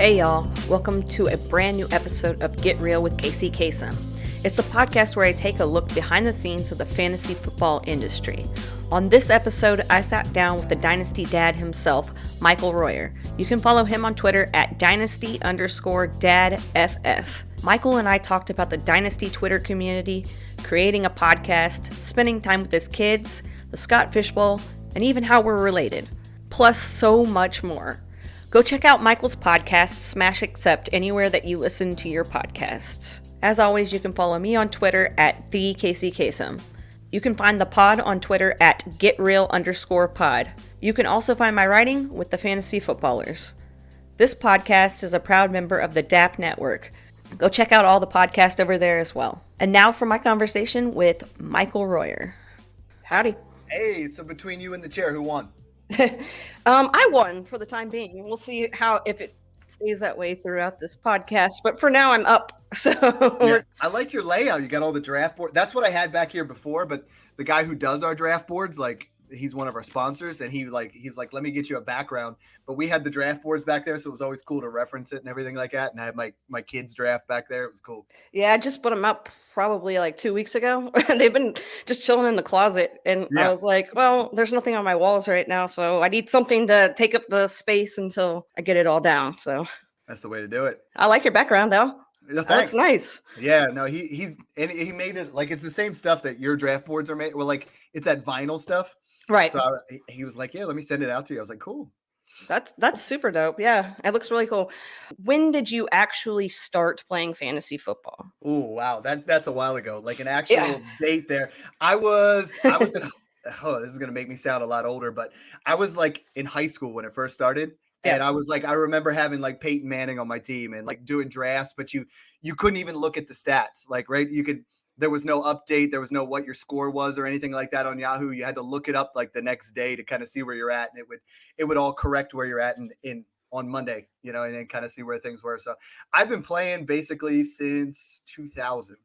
Hey y'all, welcome to a brand new episode of Get Real with Casey Kasem. It's a podcast where I take a look behind the scenes of the fantasy football industry. On this episode, I sat down with the Dynasty dad himself, Michael Royer. You can follow him on Twitter at Dynasty_DadFF. Michael and I talked about the Dynasty Twitter community, creating a podcast, spending time with his kids, the Scott Fish Bowl, and even how we're related. Plus so much more. Go check out Michael's podcast, Smash Accept, anywhere that you listen to your podcasts. As always, you can follow me on Twitter at TheCaseyKasem. You can find the pod on Twitter at GetReal_pod. You can also find my writing with the Fantasy Footballers. This podcast is a proud member of the DAP Network. Go check out all the podcasts over there as well. And now for my conversation with Michael Royer. Howdy. Hey, so between you and the chair, who won? I won for the time being. We'll see if it stays that way throughout this podcast. But for now, I'm up. So yeah, I like your layout. You got all the draft board. That's what I had back here before. But the guy who does our draft boards, he's one of our sponsors, and he's like, let me get you a background. But we had the draft boards back there, so it was always cool to reference it and everything like that. And I had my kids' draft back there. It was cool. Yeah, I just put them up probably like 2 weeks ago. They've been just chilling in the closet, and I was like, well, there's nothing on my walls right now, so I need something to take up the space until I get it all down. So that's the way to do it. I like your background though. Yeah, that's nice. Yeah, no, he made it like it's the same stuff that your draft boards are made. Well, like it's that vinyl stuff. Right. So he was like, yeah, let me send it out to you. I was like, cool. That's super dope. Yeah, it looks really cool. When did you actually start playing fantasy football? Oh, wow. That's a while ago. Like an actual date there. I was in this is going to make me sound a lot older, but I was like in high school when it first started. Yeah. And I was like, I remember having like Peyton Manning on my team and like doing drafts, but you couldn't even look at the stats. Like, right. There was no update. There was no what your score was or anything like that on Yahoo. You had to look it up like the next day to kind of see where you're at. And it would all correct where you're at on Monday, and then kind of see where things were. So I've been playing basically since 2000.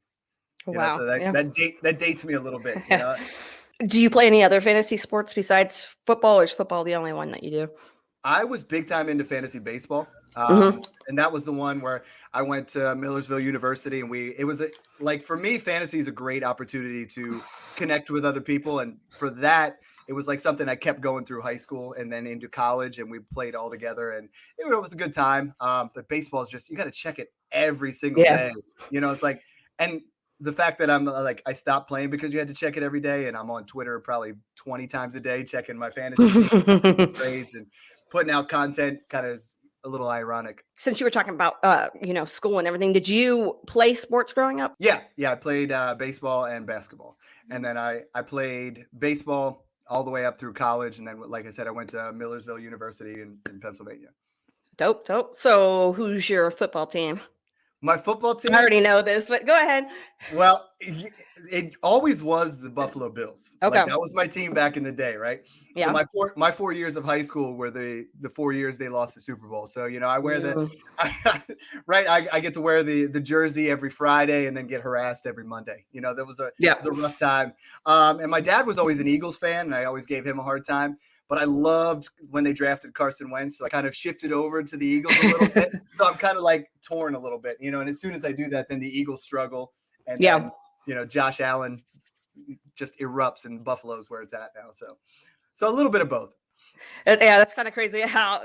Wow. So that dates me a little bit. Do you play any other fantasy sports besides football, or is football the only one that you do? I was big time into fantasy baseball. And that was the one where I went to Millersville University, and for me, fantasy is a great opportunity to connect with other people. And for that, it was like something I kept going through high school and then into college, and we played all together, and it was a good time. But baseball is just, you got to check it every single day. It's like, and the fact that I'm like, I stopped playing because you had to check it every day, and I'm on Twitter probably 20 times a day, checking my fantasy grades and putting out content kind of is a little ironic. Since you were talking about, school and everything, did you play sports growing up? Yeah. I played baseball and basketball. And then I played baseball all the way up through college. And then, like I said, I went to Millersville University in Pennsylvania. Dope. So who's your football team? My football team? I already know this, but go ahead. Well, it always was the Buffalo Bills. Okay. Like, that was my team back in the day, right? Yeah. So my 4 years of high school were the 4 years they lost the Super Bowl. So, I wear I get to wear the jersey every Friday and then get harassed every Monday. That was a rough time. And my dad was always an Eagles fan, and I always gave him a hard time. But I loved when they drafted Carson Wentz, so I kind of shifted over to the Eagles a little bit. So I'm kind of like torn a little bit, and as soon as I do that, then the Eagles struggle. And then, Josh Allen just erupts, and Buffalo's where it's at now. So a little bit of both. Yeah, that's kind of crazy how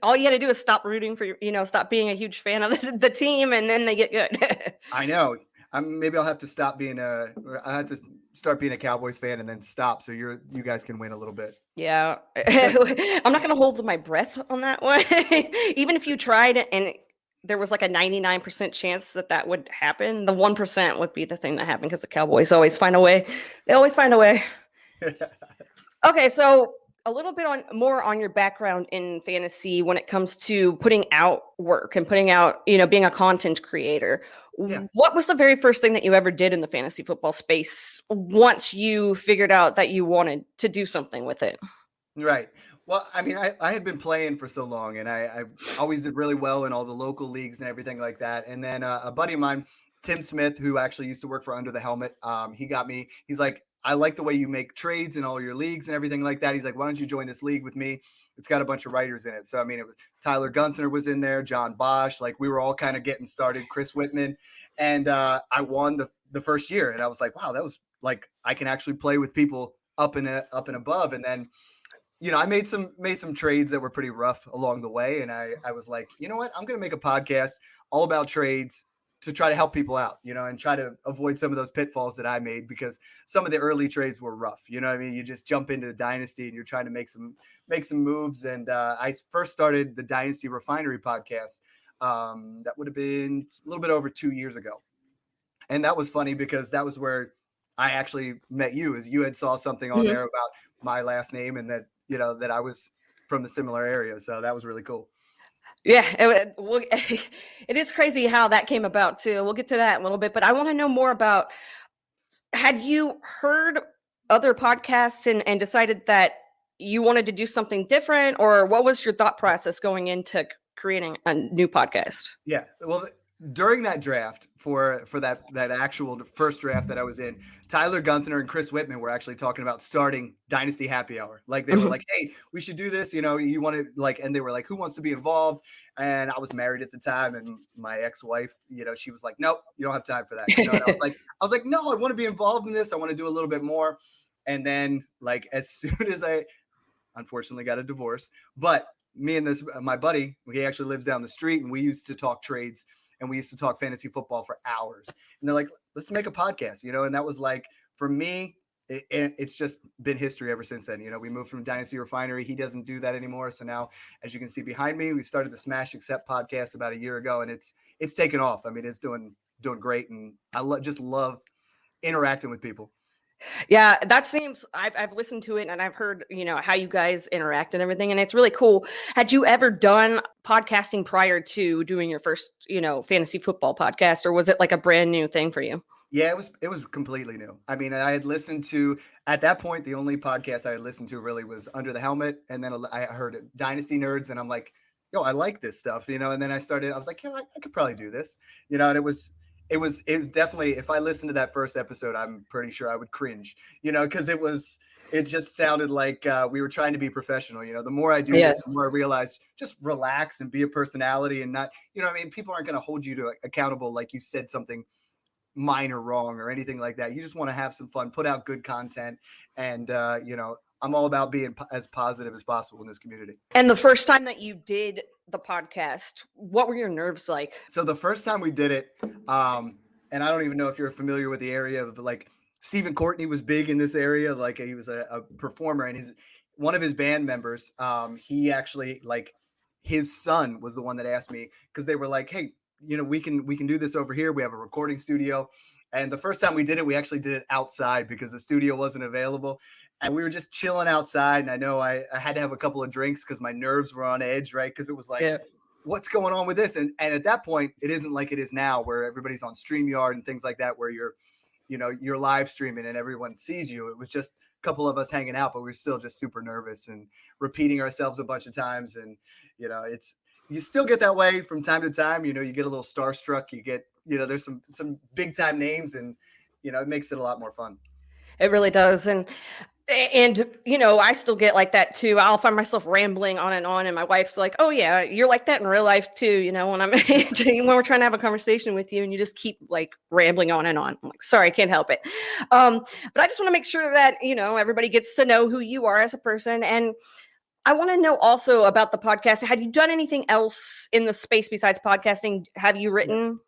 all you had to do is stop rooting for stop being a huge fan of the team, and then they get good. I know. Maybe I'll have to start being a Cowboys fan and then stop, so you guys can win a little bit. Yeah, I'm not going to hold my breath on that one. Even if you tried and there was like a 99% chance that would happen, the 1% would be the thing that happened, because the Cowboys always find a way. They always find a way. Okay, so a little bit more on your background in fantasy when it comes to putting out work and putting out, being a content creator. Yeah. What was the very first thing that you ever did in the fantasy football space once you figured out that you wanted to do something with it? Right. Well, I mean, I had been playing for so long, and I always did really well in all the local leagues and everything like that. And then a buddy of mine, Tim Smith, who actually used to work for Under the Helmet, he got me. He's like, I like the way you make trades in all your leagues and everything like that. He's like, why don't you join this league with me? it's got a bunch of writers in it. So, I mean, it was Tyler Gunther was in there, John Bosch, like we were all kind of getting started, Chris Whitman. And I won the first year. And I was like, wow, that was like, I can actually play with people up and above. And then, you know, I made some trades that were pretty rough along the way. And I was like, you know what, I'm going to make a podcast all about trades to try to help people out, you know, and try to avoid some of those pitfalls that I made, because some of the early trades were rough. You know what I mean? You just jump into the dynasty and you're trying to make some moves. And I first started the Dynasty Refinery podcast. That would have been a little bit over 2 years ago. And that was funny because that was where I actually met you, as you had saw something on there about my last name and that, you know, that I was from the similar area. So that was really cool. Yeah, it is crazy how that came about too. We'll get to that in a little bit, but I want to know more about, had you heard other podcasts and decided that you wanted to do something different, or what was your thought process going into creating a new podcast? Yeah, well, during that draft for that actual first draft that I was in, Tyler Gunther and Chris Whitman were actually talking about starting Dynasty Happy Hour. Like they were like, hey, we should do this. You know, you want to like, and they were like, who wants to be involved? And I was married at the time, and my ex-wife, you know, she was like, nope, you don't have time for that. You know, and I was like, no, I want to be involved in this. I want to do a little bit more. And then like, as soon as I unfortunately got a divorce, but me and my buddy, he actually lives down the street, and we used to talk trades. And we used to talk fantasy football for hours. And they're like, let's make a podcast, you know? And that was like, for me, it's just been history ever since then. You know, we moved from Dynasty Refinery. He doesn't do that anymore. So now, as you can see behind me, we started the Smash Accept podcast about a year ago, and it's taken off. I mean, it's doing great. And I just love interacting with people. Yeah, that seems, I've listened to it and I've heard, you know, how you guys interact and everything, and it's really cool. Had you ever done podcasting prior to doing your first, you know, fantasy football podcast, or was it like a brand new thing for you? Yeah, it was completely new. I mean, I had listened to, at that point, the only podcast I had listened to really was Under the Helmet. And then I heard Dynasty Nerds, and I'm like, yo, I like this stuff, you know? And then I was like, yeah, I could probably do this, you know? And it was definitely, if I listened to that first episode, I'm pretty sure I would cringe, you know, because it just sounded like we were trying to be professional. You know, the more I do this, the more I realize just relax and be a personality, and not, you know, I mean, people aren't going to hold you to accountable like you said something minor wrong or anything like that. You just want to have some fun, put out good content, and you know, I'm all about being as positive as possible in this community. And the first time that you did the podcast, what were your nerves like? So the first time we did it, and I don't even know if you're familiar with the area of, like, Stephen Courtney was big in this area. Like, he was a performer, and one of his band members, he actually, like, his son was the one that asked me, because they were like, hey, you know, we can do this over here. We have a recording studio. And the first time we did it, we actually did it outside because the studio wasn't available. And we were just chilling outside. And I know I had to have a couple of drinks because my nerves were on edge, right? Because it was like, what's going on with this? And at that point, it isn't like it is now, where everybody's on StreamYard and things like that, where you're live streaming and everyone sees you. It was just a couple of us hanging out, but we were still just super nervous and repeating ourselves a bunch of times. And, you know, you still get that way from time to time. You know, you get a little starstruck. You get, you know, there's some big time names, and, you know, it makes it a lot more fun. It really does. And, you know, I still get like that too. I'll find myself rambling on, and my wife's like, oh yeah, you're like that in real life too. You know, when when we're trying to have a conversation with you and you just keep like rambling on and on. I'm like, sorry, I can't help it. But I just want to make sure that, you know, everybody gets to know who you are as a person. And I want to know also about the podcast. Had you done anything else in the space besides podcasting? Have you written?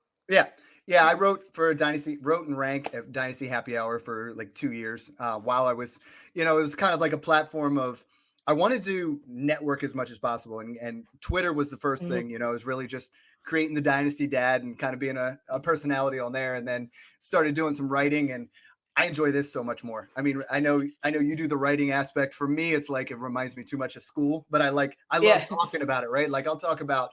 Yeah, I wrote and rank at Dynasty Happy Hour for like 2 years while I was, you know, it was kind of like a platform of, I wanted to network as much as possible. And Twitter was the first thing, you know, it was really just creating the Dynasty Dad and kind of being a personality on there, and then started doing some writing. And I enjoy this so much more. I mean, I know you do the writing aspect. For me, it's like, it reminds me too much of school, but I love talking about it, right? Like, I'll talk about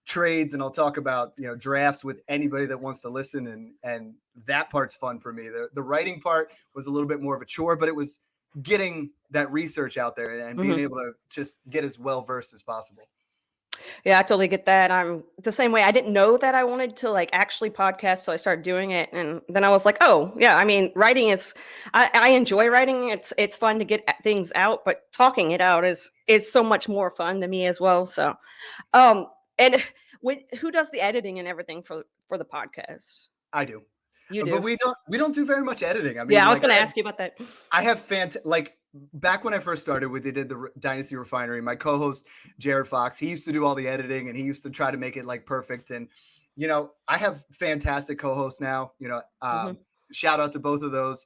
trades and I'll talk about, you know, drafts with anybody that wants to listen, and that part's fun for me. The writing part was a little bit more of a chore, but it was getting that research out there and being able to just get as well versed as possible. Yeah, I totally get that. I'm the same way. I didn't know that I wanted to like actually podcast, so I started doing it, and then I was like, oh yeah. I mean, writing is. I enjoy writing. It's fun to get things out, but talking it out is so much more fun to me as well. So, um, and who does the editing and everything for the podcast? I do. You But do. we don't do very much editing. I mean, Yeah, I was like going to ask you about that. I have like back when I first started with they did the Dynasty Refinery, my co-host Jared Fox, he used to do all the editing and he used to try to make it like perfect. And I have fantastic co-hosts now. Hmm. Shout out to both of those.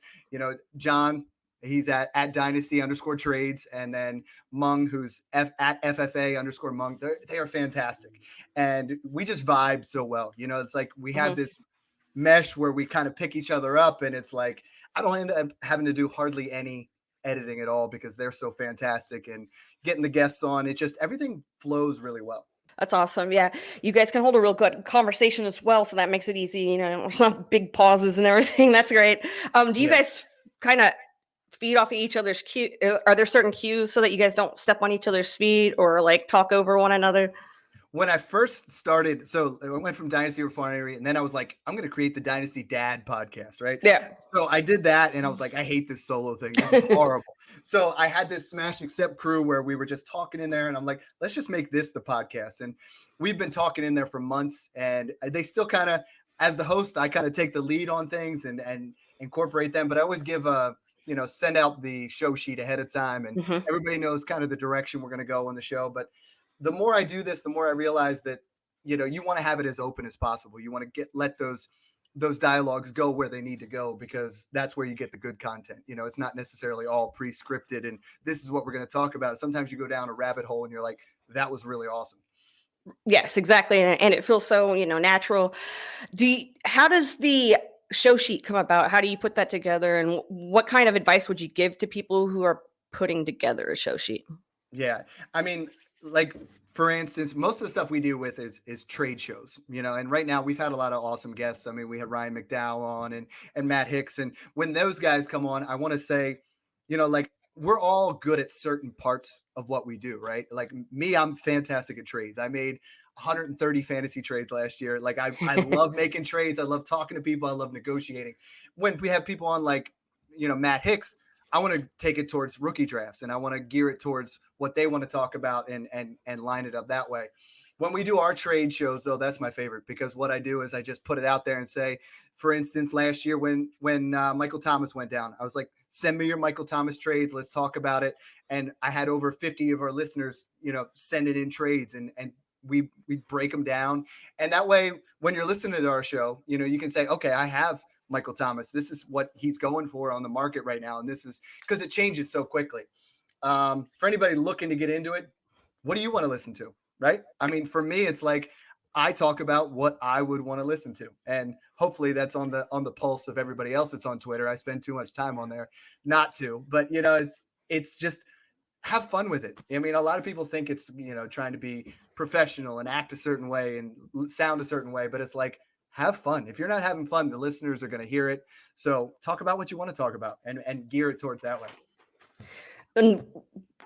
John, he's at Dynasty_trades, and then Mung, who's at FFA_Mung. They are fantastic, and we just vibe so well. It's like we have Hmm. this mesh where we kind of pick each other up, and it's like I don't end up having to do hardly any editing at all because they're so fantastic, and getting the guests on, it just everything flows really well. That's awesome. Yeah, you guys can hold a real good conversation as well, so that makes it easy. There's not big pauses and everything. That's great. Do you Yeah. guys kind of feed off of each other's cue? Are there certain cues so that you guys don't step on each other's feet or like talk over one another? When I first started, so I went from Dynasty Refinery, and then I was like, I'm going to create the Dynasty Dad podcast, right? Yeah. So I did that, and I was like, I hate this solo thing. This is horrible. So I had this Smash Accept crew where we were just talking in there, and I'm like, let's just make this the podcast. And we've been talking in there for months, and they still kind of, as the host, I kind of take the lead on things and incorporate them, but I always give send out the show sheet ahead of time, and Hmm. everybody knows kind of the direction we're going to go on the show. But the more I do this, the more I realize that, you want to have it as open as possible. You want to let those dialogues go where they need to go, because that's where you get the good content. It's not necessarily all pre-scripted and this is what we're going to talk about. Sometimes you go down a rabbit hole and you're like, that was really awesome. Yes, exactly, and it feels so natural. How does the show sheet come about? How do you put that together, and what kind of advice would you give to people who are putting together a show sheet? Yeah. I mean, like, for instance, most of the stuff we deal with is trade shows, and right now we've had a lot of awesome guests. I mean, we had Ryan McDowell on and Matt Hicks. And when those guys come on, I want to say, like, we're all good at certain parts of what we do, right? Like me, I'm fantastic at trades. I made 130 fantasy trades last year. Like I love making trades. I love talking to people. I love negotiating. When we have people on like, Matt Hicks, I want to take it towards rookie drafts, and I want to gear it towards what they want to talk about and line it up that way. When we do our trade shows, though, that's my favorite, because what I do is I just put it out there and say, for instance, last year when Michael Thomas went down, I was like, send me your Michael Thomas trades. Let's talk about it. And I had over 50 of our listeners, send it in trades, and we break them down. And that way, when you're listening to our show, you can say, okay, I have Michael Thomas. This is what he's going for on the market right now. And this is because it changes so quickly. For anybody looking to get into it, what do you want to listen to? Right. I mean, for me, it's like I talk about what I would want to listen to. And hopefully that's on the pulse of everybody else that's on Twitter. I spend too much time on there not to, but it's just have fun with it. I mean, a lot of people think it's, trying to be professional and act a certain way and sound a certain way, but it's like, have fun. If you're not having fun, the listeners are going to hear it. So talk about what you want to talk about and gear it towards that way. And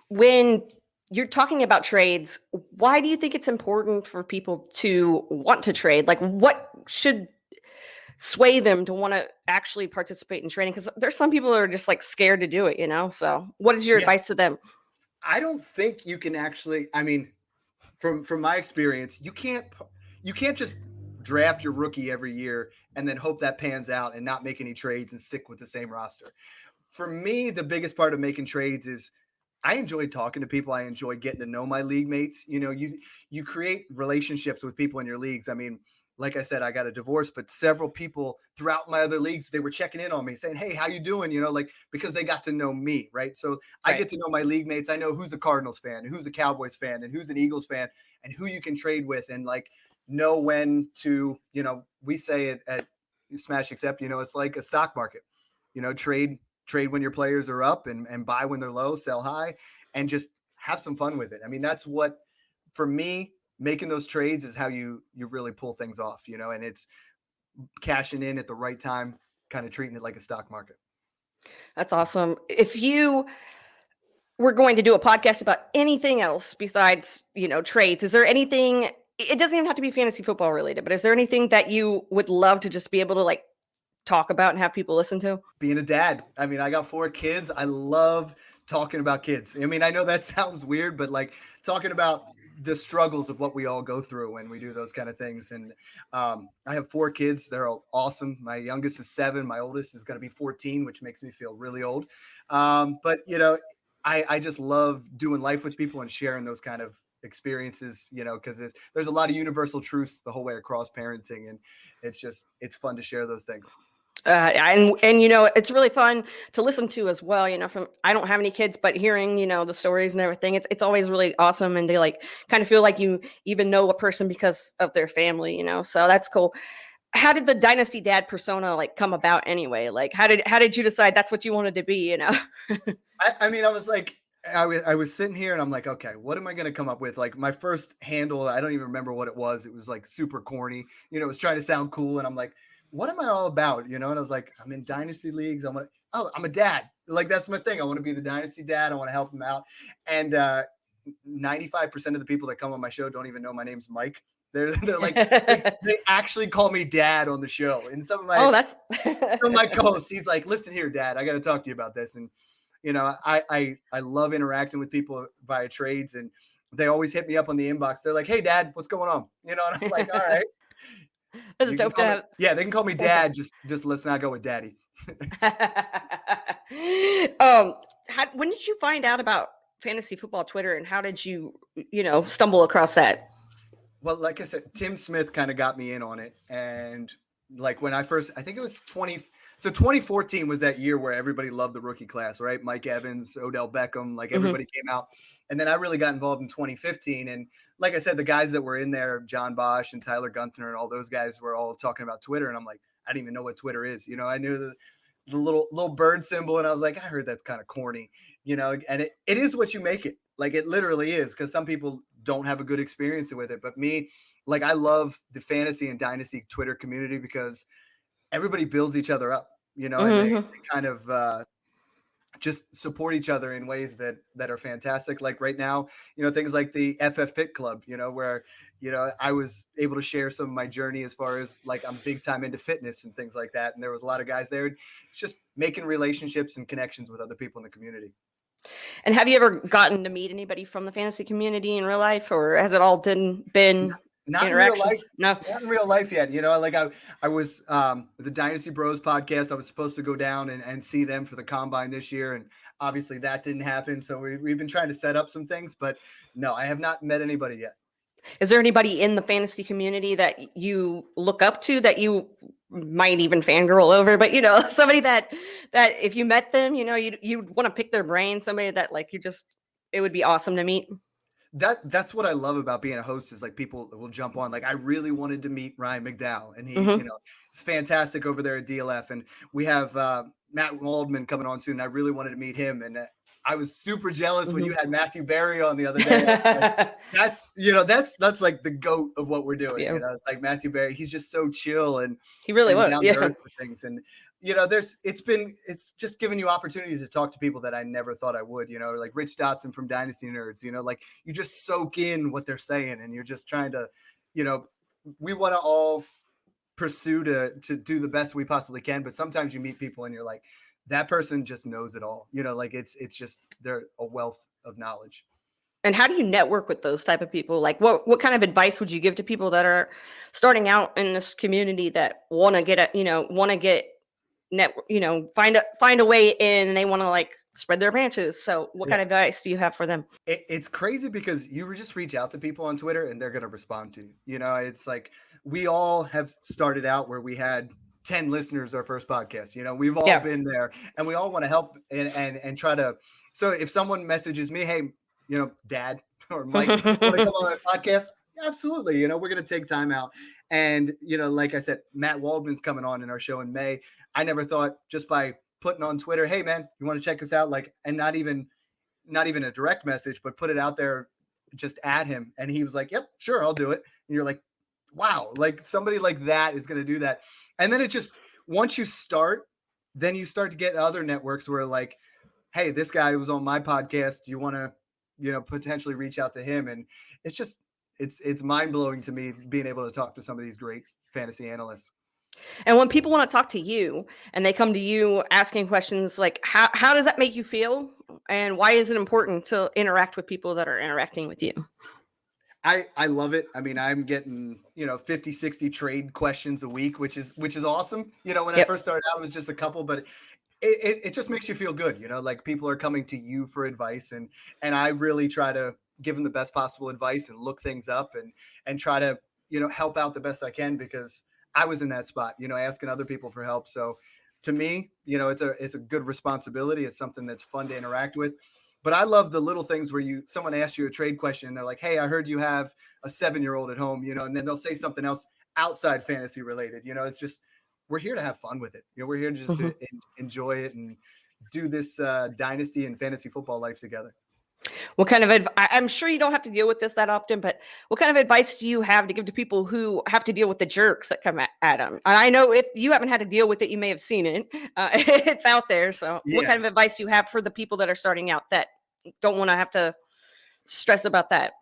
when you're talking about trades, why do you think it's important for people to want to trade? Like, what should sway them to want to actually participate in trading? Because there's some people that are just like scared to do it, So, what is your Yeah. advice to them? I don't think you can actually, I mean, from my experience, you can't just draft your rookie every year and then hope that pans out and not make any trades and stick with the same roster. For me, the biggest part of making trades is I enjoy talking to people. I enjoy getting to know my league mates. You create relationships with people in your leagues. I mean, like I said, I got a divorce, but several people throughout my other leagues, they were checking in on me saying, hey, how you doing? Like, because they got to know me. Right. So I get to know my league mates. I know who's a Cardinals fan, and who's a Cowboys fan, and who's an Eagles fan, and who you can trade with, and like know when to, we say it at Smash Accept, it's like a stock market, trade when your players are up and buy when they're low, sell high, and just have some fun with it. I mean, that's what, for me, making those trades is how you really pull things off, and it's cashing in at the right time, kind of treating it like a stock market. That's awesome. If you we're going to do a podcast about anything else besides, trades. Is there anything, it doesn't even have to be fantasy football related, but is there anything that you would love to just be able to like talk about and have people listen to? Being a dad. I mean, I got 4 kids. I love talking about kids. I mean, I know that sounds weird, but like talking about the struggles of what we all go through when we do those kind of things. And I have 4 kids. They're all awesome. My youngest is 7. My oldest is going to be 14, which makes me feel really old. But I just love doing life with people and sharing those kind of experiences, because there's a lot of universal truths the whole way across parenting, and it's fun to share those things. And it's really fun to listen to as well. From I don't have any kids, but hearing the stories and everything, it's always really awesome, and to like kind of feel like you even know a person because of their family. So that's cool. How did the Dynasty Dad persona like come about anyway? Like how did you decide that's what you wanted to be? I mean, I was like, I was sitting here and I'm like, okay, what am I going to come up with? Like my first handle, I don't even remember what it was. It was like super corny, it was trying to sound cool. And I'm like, what am I all about? And I was like, I'm in dynasty leagues. I'm a dad. Like, that's my thing. I want to be the dynasty dad. I want to help them out. And 95% of the people that come on my show don't even know my name's Mike. They're like, they actually call me dad on the show. And some of my co-hosts, he's like, listen here, dad, I got to talk to you about this. And, I love interacting with people via trades, and they always hit me up on the inbox. They're like, hey dad, what's going on? And I'm like, all right. That's dope to have. Yeah, they can call me dad. Just listen. I go with daddy. When did you find out about fantasy football Twitter, and how did you, stumble across that? Well, like I said, Tim Smith kind of got me in on it. And like when I think it was 2014 was that year where everybody loved the rookie class, right? Mike Evans, Odell Beckham, like everybody came out. And then I really got involved in 2015. And like I said, the guys that were in there, John Bosch and Tyler Gunther and all those guys were all talking about Twitter. And I'm like, I didn't even know what Twitter is. I knew the little bird symbol. And I was like, I heard that's kind of corny, and it is what you make it. Like it literally is, because some people don't have a good experience with it. But me, like I love the fantasy and dynasty Twitter community because everybody builds each other up, and they kind of just support each other in ways that are fantastic. Like right now, things like the FF Fit Club, where, I was able to share some of my journey as far as like I'm big time into fitness and things like that. And there was a lot of guys there. It's just making relationships and connections with other people in the community. And have you ever gotten to meet anybody from the fantasy community in real life, or has it all been not in real life? No, not in real life yet. Like I was the Dynasty Bros podcast. I was supposed to go down and see them for the combine this year, and obviously that didn't happen. So we've been trying to set up some things, but no, I have not met anybody yet. Is there anybody in the fantasy community that you look up to that you might even fangirl over? But somebody that if you met them, you'd want to pick their brain. Somebody that like it would be awesome to meet. That's what I love about being a host is like people will jump on. Like I really wanted to meet Ryan McDowell, and he, fantastic over there at DLF. And we have Matt Waldman coming on soon. I really wanted to meet him, and I was super jealous when you had Matthew Berry on the other day. Like, that's like the GOAT of what we're doing. Yeah. It's like Matthew Berry. He's just so chill and he really was. Down to earth with things. And it's just giving you opportunities to talk to people that I never thought I would, like Rich Dotson from Dynasty Nerds, like you just soak in what they're saying, and you're just trying to, we want to all pursue to do the best we possibly can. But sometimes you meet people and you're like, that person just knows it all, like it's just, they're a wealth of knowledge. And how do you network with those type of people? Like what kind of advice would you give to people that are starting out in this community that want to find a way in, and they want to like spread their branches? So what kind of advice do you have for them? It's crazy because you just reach out to people on Twitter and they're going to respond to you. It's like we all have started out where we had 10 listeners our first podcast. We've all been there, and we all want to help and try to. So if someone messages me, hey, Dad or Mike, want to come on my podcast? Absolutely. We're going to take time out. And, like I said, Matt Waldman's coming on in our show in May. I never thought just by putting on Twitter, hey man, you want to check us out? Like, and not even a direct message, but put it out there, just add him. And he was like, yep, sure, I'll do it. And you're like, wow, like somebody like that is going to do that. And then it just, once you start, then you start to get other networks where like, hey, this guy was on my podcast. Do you want to, potentially reach out to him? And it's just, it's mind blowing to me being able to talk to some of these great fantasy analysts. And when people want to talk to you and they come to you asking questions like how does that make you feel? And why is it important to interact with people that are interacting with you? I love it. I mean, I'm getting, 50, 60 trade questions a week, which is awesome. When I first started out, it was just a couple, but it just makes you feel good. Like people are coming to you for advice, and I really try to give them the best possible advice and look things up and try to, help out the best I can, because I was in that spot, asking other people for help. So to me, it's a good responsibility. It's something that's fun to interact with. But I love the little things where someone asks you a trade question and they're like, hey, I heard you have a 7-year-old at home, and then they'll say something else outside fantasy related. It's just, we're here to have fun with it. We're here just to enjoy it and do this dynasty and fantasy football life together. What kind of I'm sure you don't have to deal with this that often, but what kind of advice do you have to give to people who have to deal with the jerks that come at them? And I know if you haven't had to deal with it, you may have seen it. It's out there. So what kind of advice do you have for the people that are starting out that don't want to have to stress about that?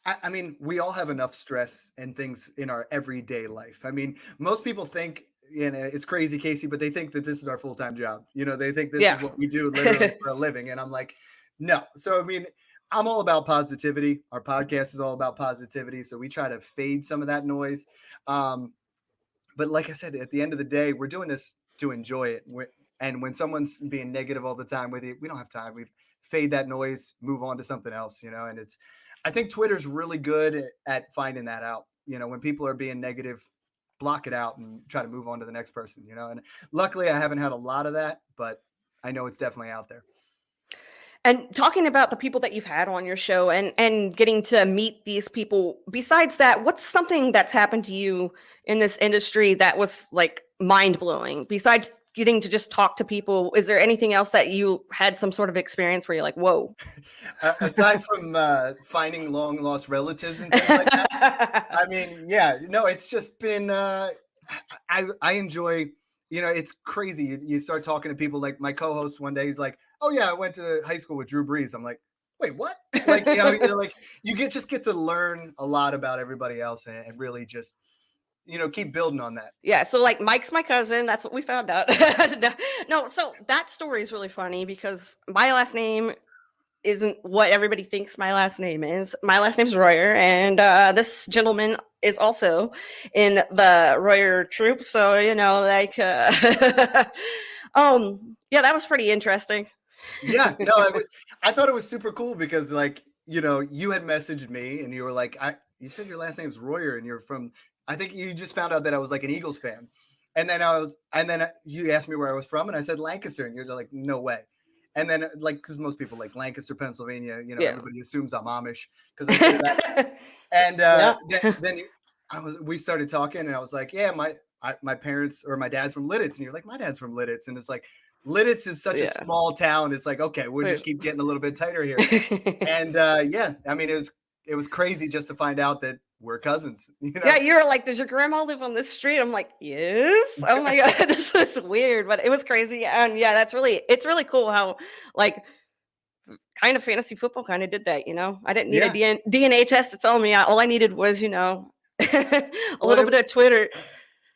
I mean, we all have enough stress and things in our everyday life. I mean, most people think, it's crazy, Casey, but they think that this is our full-time job. They think this is what we do literally for a living. And I'm like, no. So, I mean, I'm all about positivity. Our podcast is all about positivity. So we try to fade some of that noise. But like I said, at the end of the day, we're doing this to enjoy it. And when someone's being negative all the time with you, we don't have time. We fade that noise, move on to something else, and I think Twitter's really good at finding that out. When people are being negative, block it out and try to move on to the next person, and luckily I haven't had a lot of that, but I know it's definitely out there. And talking about the people that you've had on your show and getting to meet these people, besides that, what's something that's happened to you in this industry that was like mind blowing? Besides getting to just talk to people, is there anything else that you had some sort of experience where you're like, whoa? Aside from finding long lost relatives and things like that, I mean, it's just been, I enjoy, it's crazy. You start talking to people, like my co-host one day, he's like, oh yeah, I went to high school with Drew Brees. I'm like, wait, what? Like, like you get to learn a lot about everybody else and really just, keep building on that. Yeah. So like Mike's my cousin. That's what we found out. No. So that story is really funny because my last name isn't what everybody thinks my last name is. My last name is Royer, and this gentleman is also in the Royer troop. So, yeah, that was pretty interesting. Yeah, no, I thought it was super cool because, like, you had messaged me and you were like, you said your last name's Royer and you're from, I think you just found out that I was like an Eagles fan. And then you asked me where I was from and I said Lancaster and you're like, no way. And then, like, because most people like Lancaster, Pennsylvania, everybody assumes I'm Amish because I say that. And then we started talking, and I was like, yeah, my parents or my dad's from Lidditz, and you're like, my dad's from Lidditz, and it's like Lidditz is such a small town. It's like, okay, we'll just keep getting a little bit tighter here. And I mean, it was crazy just to find out that we're cousins. Yeah, you're like, does your grandma live on this street? I'm like, yes. Oh my god, this is weird, but it was crazy. And yeah, it's really cool how like kind of fantasy football kind of did that. I didn't need a DNA test to tell me. All I needed was a little bit of Twitter.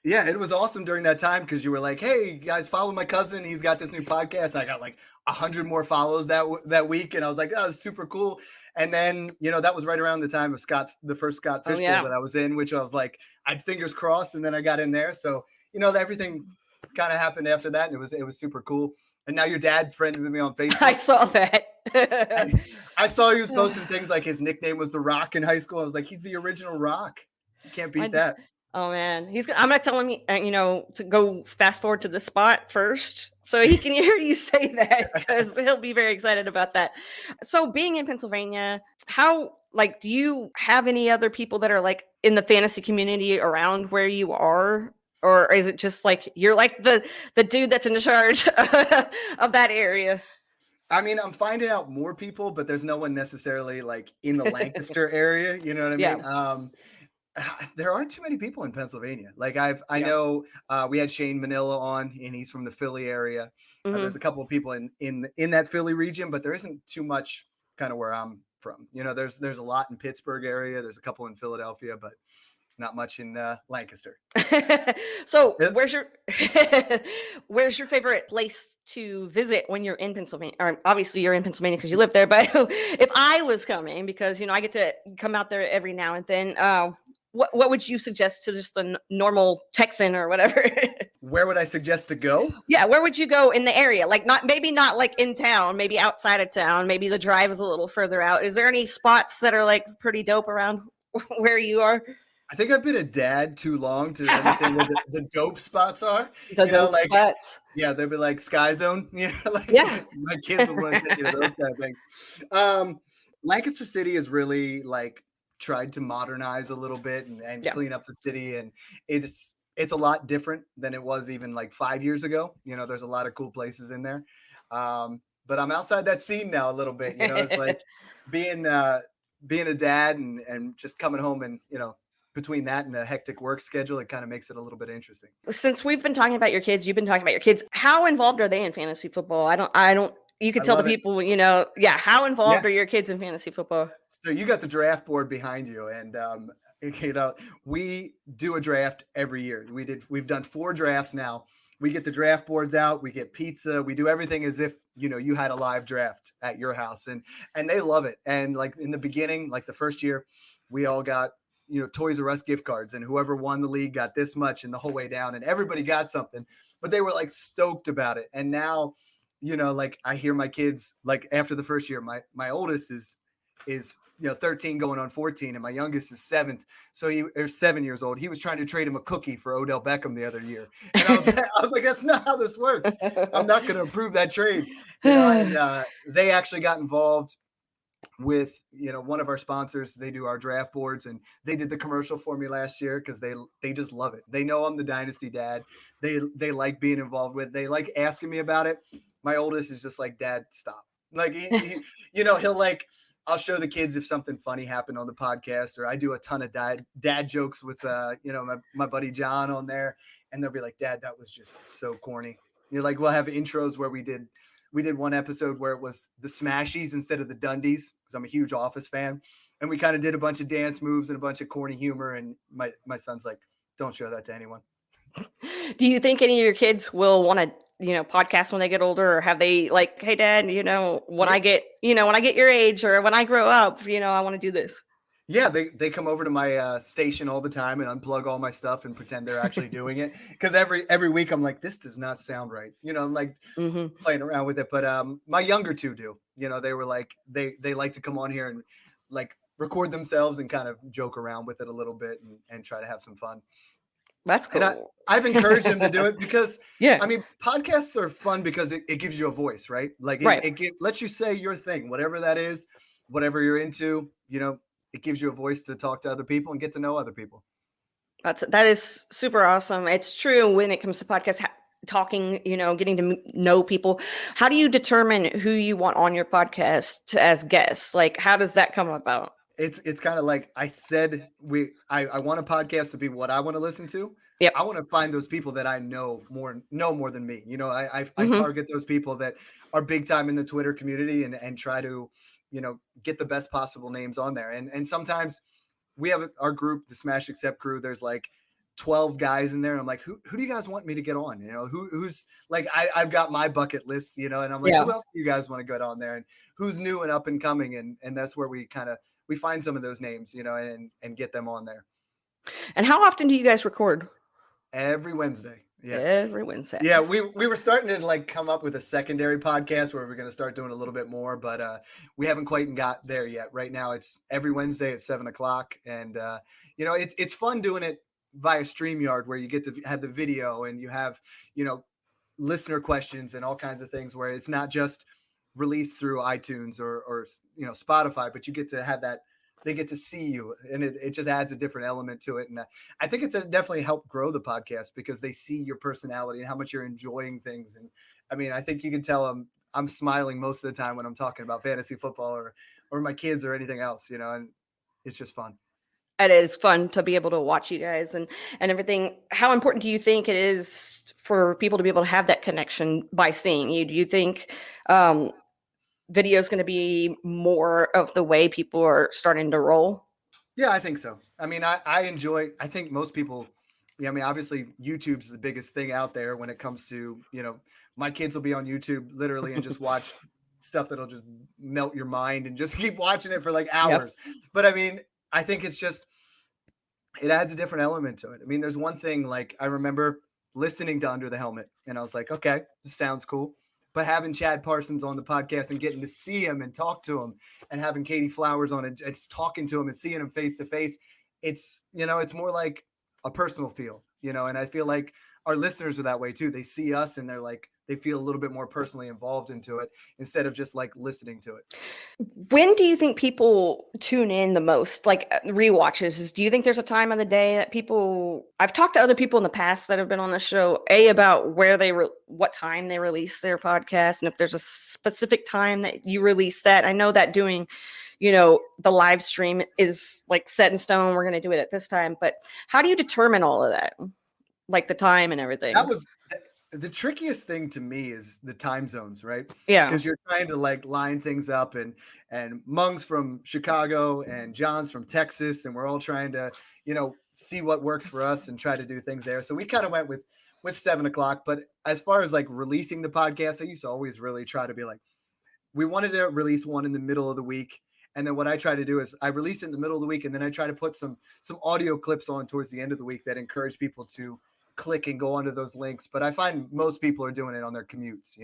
Yeah, it was awesome during that time because you were like, hey, guys, follow my cousin. He's got this new podcast. I got like 100 more follows that week. And I was like, that was super cool. And then, that was right around the time of the first Scott Fishbowl that I was in, which I was like, I'd fingers crossed. And then I got in there. So, everything kind of happened after that. And it was super cool. And now your dad friended me on Facebook. I saw that. I saw he was posting things like his nickname was The Rock in high school. I was like, he's the original Rock. You can't beat that. Oh man, I'm gonna tell him, to go fast forward to the spot first, so he can hear you say that because he'll be very excited about that. So, being in Pennsylvania, how do you have any other people that are like in the fantasy community around where you are, or is it just like you're like the dude that's in charge of that area? I mean, I'm finding out more people, but there's no one necessarily like in the Lancaster area. You know what I mean? There aren't too many people in Pennsylvania. Like I Yeah. know we had Shane Manila on, and he's from the Philly area. There's Hmm. a couple of people in that Philly region, but there isn't too much kind of where I'm from. There's a lot in Pittsburgh area. There's a couple in Philadelphia, but not much in Lancaster. So It- where's your favorite place to visit when you're in Pennsylvania? Or obviously you're in Pennsylvania because you live there, but if I was coming, because I get to come out there every now and then, what would you suggest to just a normal Texan or whatever? where would I suggest to go? Yeah, where would you go in the area? Like not like in town, maybe outside of town, maybe the drive is a little further out. Is there any spots that are like pretty dope around where you are? I think I've been a dad too long to understand where the dope spots are. The dope Like spots. yeah, they'd be like Sky Zone. Like Yeah. my kids would want to take you to those kind of things. Lancaster City has really like tried to modernize a little bit and Yeah. clean up the city, and it's a lot different than it was even like 5 years ago. There's a lot of cool places in there. But I'm outside that scene now a little bit. It's like being being a dad and just coming home and between that and a hectic work schedule, it kind of makes it a little bit interesting. Since we've been talking about your kids, you've been talking about your kids. How involved are they in fantasy football? I don't, you could I tell the love it. people, yeah, how Yeah. involved are your kids in fantasy football? So you got the draft board behind you, and we do a draft every year. We've done 4 drafts now. We get the draft boards out, we get pizza, we do everything as if you had a live draft at your house, and they love it. And like in the beginning, like the first year, we all got Toys R Us gift cards, and whoever won the league got this much, and the whole way down, and everybody got something. But they were like stoked about it. And now, like I hear my kids, like after the first year, my oldest is 13 going on 14, and my youngest is 7 years old. He was trying to trade him a cookie for Odell Beckham the other year, and I was like, that's not how this works. I'm not going to approve that trade. And they actually got involved with one of our sponsors. They do our draft boards, and they did the commercial for me last year because they just love it. They know I'm the dynasty dad. They like being involved with. They like asking me about it. My oldest is just like, Dad, stop. Like he'll like, I'll show the kids if something funny happened on the podcast, or I do a ton of dad jokes with my buddy John on there, and they'll be like, Dad, that was just so corny. Like we'll have intros where we did one episode where it was the Smashies instead of the Dundies, because I'm a huge Office fan, and we kind of did a bunch of dance moves and a bunch of corny humor, and my son's like, don't show that to anyone. Do you think any of your kids will want to, podcast when they get older, or have they like, hey dad, when I get your age, or when I grow up, I want to do this? Yeah, they come over to my station all the time and unplug all my stuff and pretend they're actually doing it. Because every week I'm like, this does not sound right. I'm like playing around with it. But my younger two do. They were like, they like to come on here and like record themselves and kind of joke around with it a little bit and try to have some fun. That's cool. And I've encouraged them to do it because, yeah, I mean, podcasts are fun because it gives you a voice, right? Like it lets you say your thing, whatever that is, whatever you're into, it gives you a voice to talk to other people and get to know other people. That is super awesome. It's true when it comes to podcasts, talking, getting to know people. How do you determine who you want on your podcast as guests? Like, how does that come about? It's kind of like I said, I want a podcast to be what I want to listen to. Yep. I want to find those people that I know more than me. I target those people that are big time in the Twitter community and try to, get the best possible names on there. And sometimes we have our group, the Smash Accept crew. There's like 12 guys in there. And I'm like, who do you guys want me to get on? Who's like, I've got my bucket list, and I'm like, who else do you guys want to get on there? And who's new and up and coming? And that's where we find some of those names, and get them on there. And how often do you guys record? Every Wednesday. Yeah. Every Wednesday. Yeah. We were starting to like come up with a secondary podcast where we're going to start doing a little bit more, but we haven't quite got there yet. Right now it's every Wednesday at 7:00. And, it's fun doing it via StreamYard where you get to have the video and you have, listener questions and all kinds of things where it's not just released through iTunes or Spotify, but you get to have that. They get to see you, and it just adds a different element to it. And I think it's definitely helped grow the podcast because they see your personality and how much you're enjoying things. And I mean, I think you can tell I'm smiling most of the time when I'm talking about fantasy football or my kids or anything else, and it's just fun. it is fun to be able to watch you guys and everything. How important do you think it is for people to be able to have that connection by seeing you? Do you think video is going to be more of the way people are starting to roll? Yeah, I think so. I mean, I think most people, yeah, I mean, obviously YouTube's the biggest thing out there when it comes to, my kids will be on YouTube literally and just watch stuff that'll just melt your mind and just keep watching it for like Yep. hours. But I mean, I think it adds a different element to it. I mean, there's one thing, like I remember listening to Under the Helmet and I was like, okay, this sounds cool. But having Chad Parsons on the podcast and getting to see him and talk to him and having Katie Flowers on it, just talking to him and seeing him face to face, it's more like a personal feel, and I feel like our listeners are that way too. They see us and they're like, they feel a little bit more personally involved into it instead of just like listening to it. When do you think people tune in the most, like rewatches? Do you think there's a time of the day that people? I've talked to other people in the past that have been on the show, about where what time they release their podcast, and if there's a specific time that you release that. I know that doing, the live stream is like set in stone. We're going to do it at this time, but how do you determine all of that, like the time and everything? That was the trickiest thing to me is the time zones, right? Yeah. Because you're trying to like line things up, and Mung's from Chicago and John's from Texas, and we're all trying to, see what works for us and try to do things there. So we kind of went with 7 o'clock. But as far as like releasing the podcast, I used to always really try to be like, we wanted to release one in the middle of the week. And then what I try to do is I release it in the middle of the week, and then I try to put some audio clips on towards the end of the week that encourage people to click and go onto those links. But I find most people are doing it on their commutes.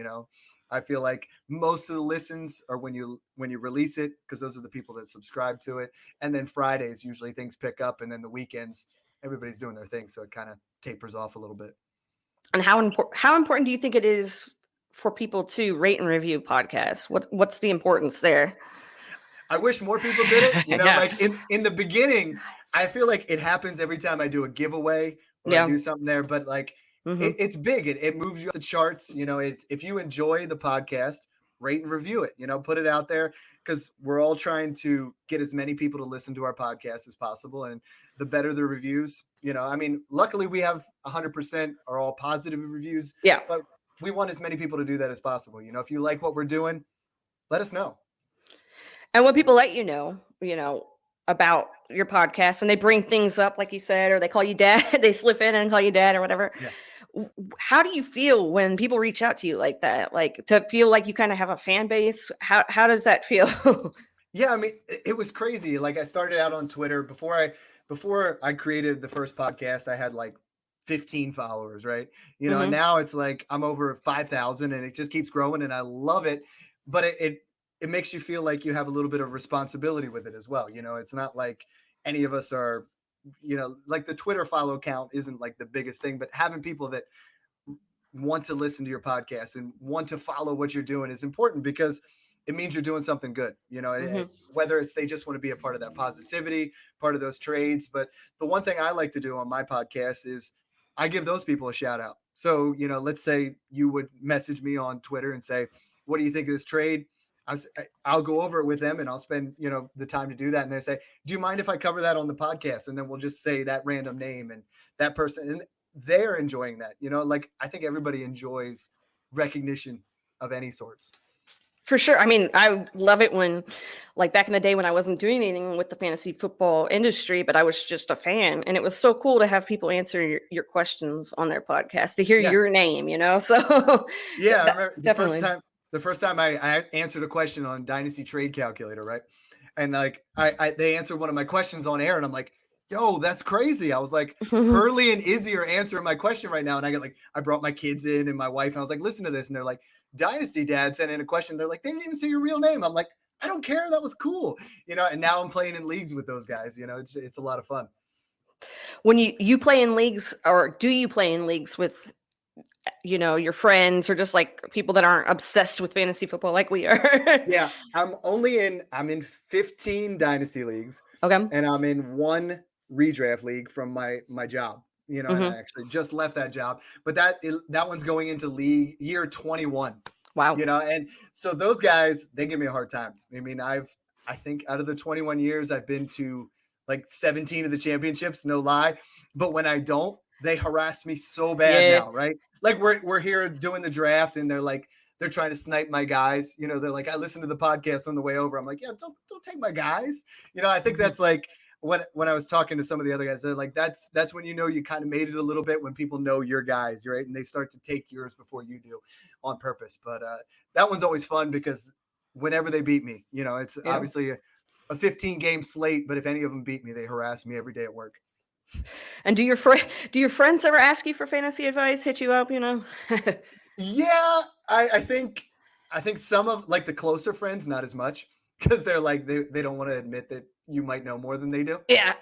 I feel like most of the listens are when you release it, because those are the people that subscribe to it. And then Fridays, usually things pick up, and then the weekends, everybody's doing their thing. So it kind of tapers off a little bit. And how important do you think it is for people to rate and review podcasts? What's the importance there? I wish more people did it. Yeah. Like in the beginning, I feel like it happens every time I do a giveaway or I do something there, but like it's big. It moves you up the charts. If you enjoy the podcast, rate and review it, put it out there, because we're all trying to get as many people to listen to our podcast as possible. And the better the reviews, I mean, luckily we have 100% are all positive reviews. Yeah. But we want as many people to do that as possible. If you like what we're doing, let us know. And when people let you know, about your podcast, and they bring things up, like you said, or they call you dad, they slip in and call you dad or whatever. Yeah. How do you feel when people reach out to you like that? Like, to feel like you kind of have a fan base? How does that feel? Yeah, I mean, it was crazy. Like, I started out on Twitter before I created the first podcast. I had like 15 followers, right? And now it's like I'm over 5,000, and it just keeps growing, and I love it. But it makes you feel like you have a little bit of responsibility with it as well. It's not like any of us are, like the Twitter follow count isn't like the biggest thing, but having people that want to listen to your podcast and want to follow what you're doing is important, because it means you're doing something good, whether it's they just want to be a part of that positivity, part of those trades. But the one thing I like to do on my podcast is I give those people a shout out. So, let's say you would message me on Twitter and say, what do you think of this trade? I'll go over it with them, and I'll spend, the time to do that. And they say, do you mind if I cover that on the podcast? And then we'll just say that random name and that person, and they're enjoying that, like I think everybody enjoys recognition of any sorts. For sure. I mean, I love it when, like back in the day when I wasn't doing anything with the fantasy football industry, but I was just a fan. And it was so cool to have people answer your questions on their podcast, to hear your name, So yeah, I remember definitely. The first time I answered a question on Dynasty Trade Calculator, right? And like they answered one of my questions on air, and I'm like, yo, that's crazy. I was like, Hurley and Izzy are answering my question right now. And I brought my kids in and my wife, and I was like, listen to this. And they're like, Dynasty Dad sent in a question. They're like, they didn't even say your real name. I'm like, I don't care. That was cool. And now I'm playing in leagues with those guys. It's a lot of fun. When you play in leagues, or do you play in leagues with, your friends, or just like people that aren't obsessed with fantasy football like we are? Yeah, I'm in 15 dynasty leagues. Okay. And I'm in one redraft league from my job, and I actually just left that job, but that one's going into league year 21. Wow. And so those guys, they give me a hard time. I mean, I think out of the 21 years I've been to like 17 of the championships, no lie. But when I don't, they harass me so bad Yeah. now, right? Like we're here doing the draft and they're trying to snipe my guys. You know, they're like, I listened to the podcast on the way over. I'm like, yeah, don't take my guys. You know, I think that's like when I was talking to some of the other guys, they're like, that's when you know you kind of made it a little bit, when people know your guys, right? And they start to take yours before you do on purpose. But that one's always fun because whenever they beat me, you know, it's obviously a 15 game slate, but if any of them beat me, they harass me every day at work. And do your friends ever ask you for fantasy advice, hit you up, you know? Yeah, I think some of like the closer friends, not as much, because they're like they don't want to admit that you might know more than they do. Yeah.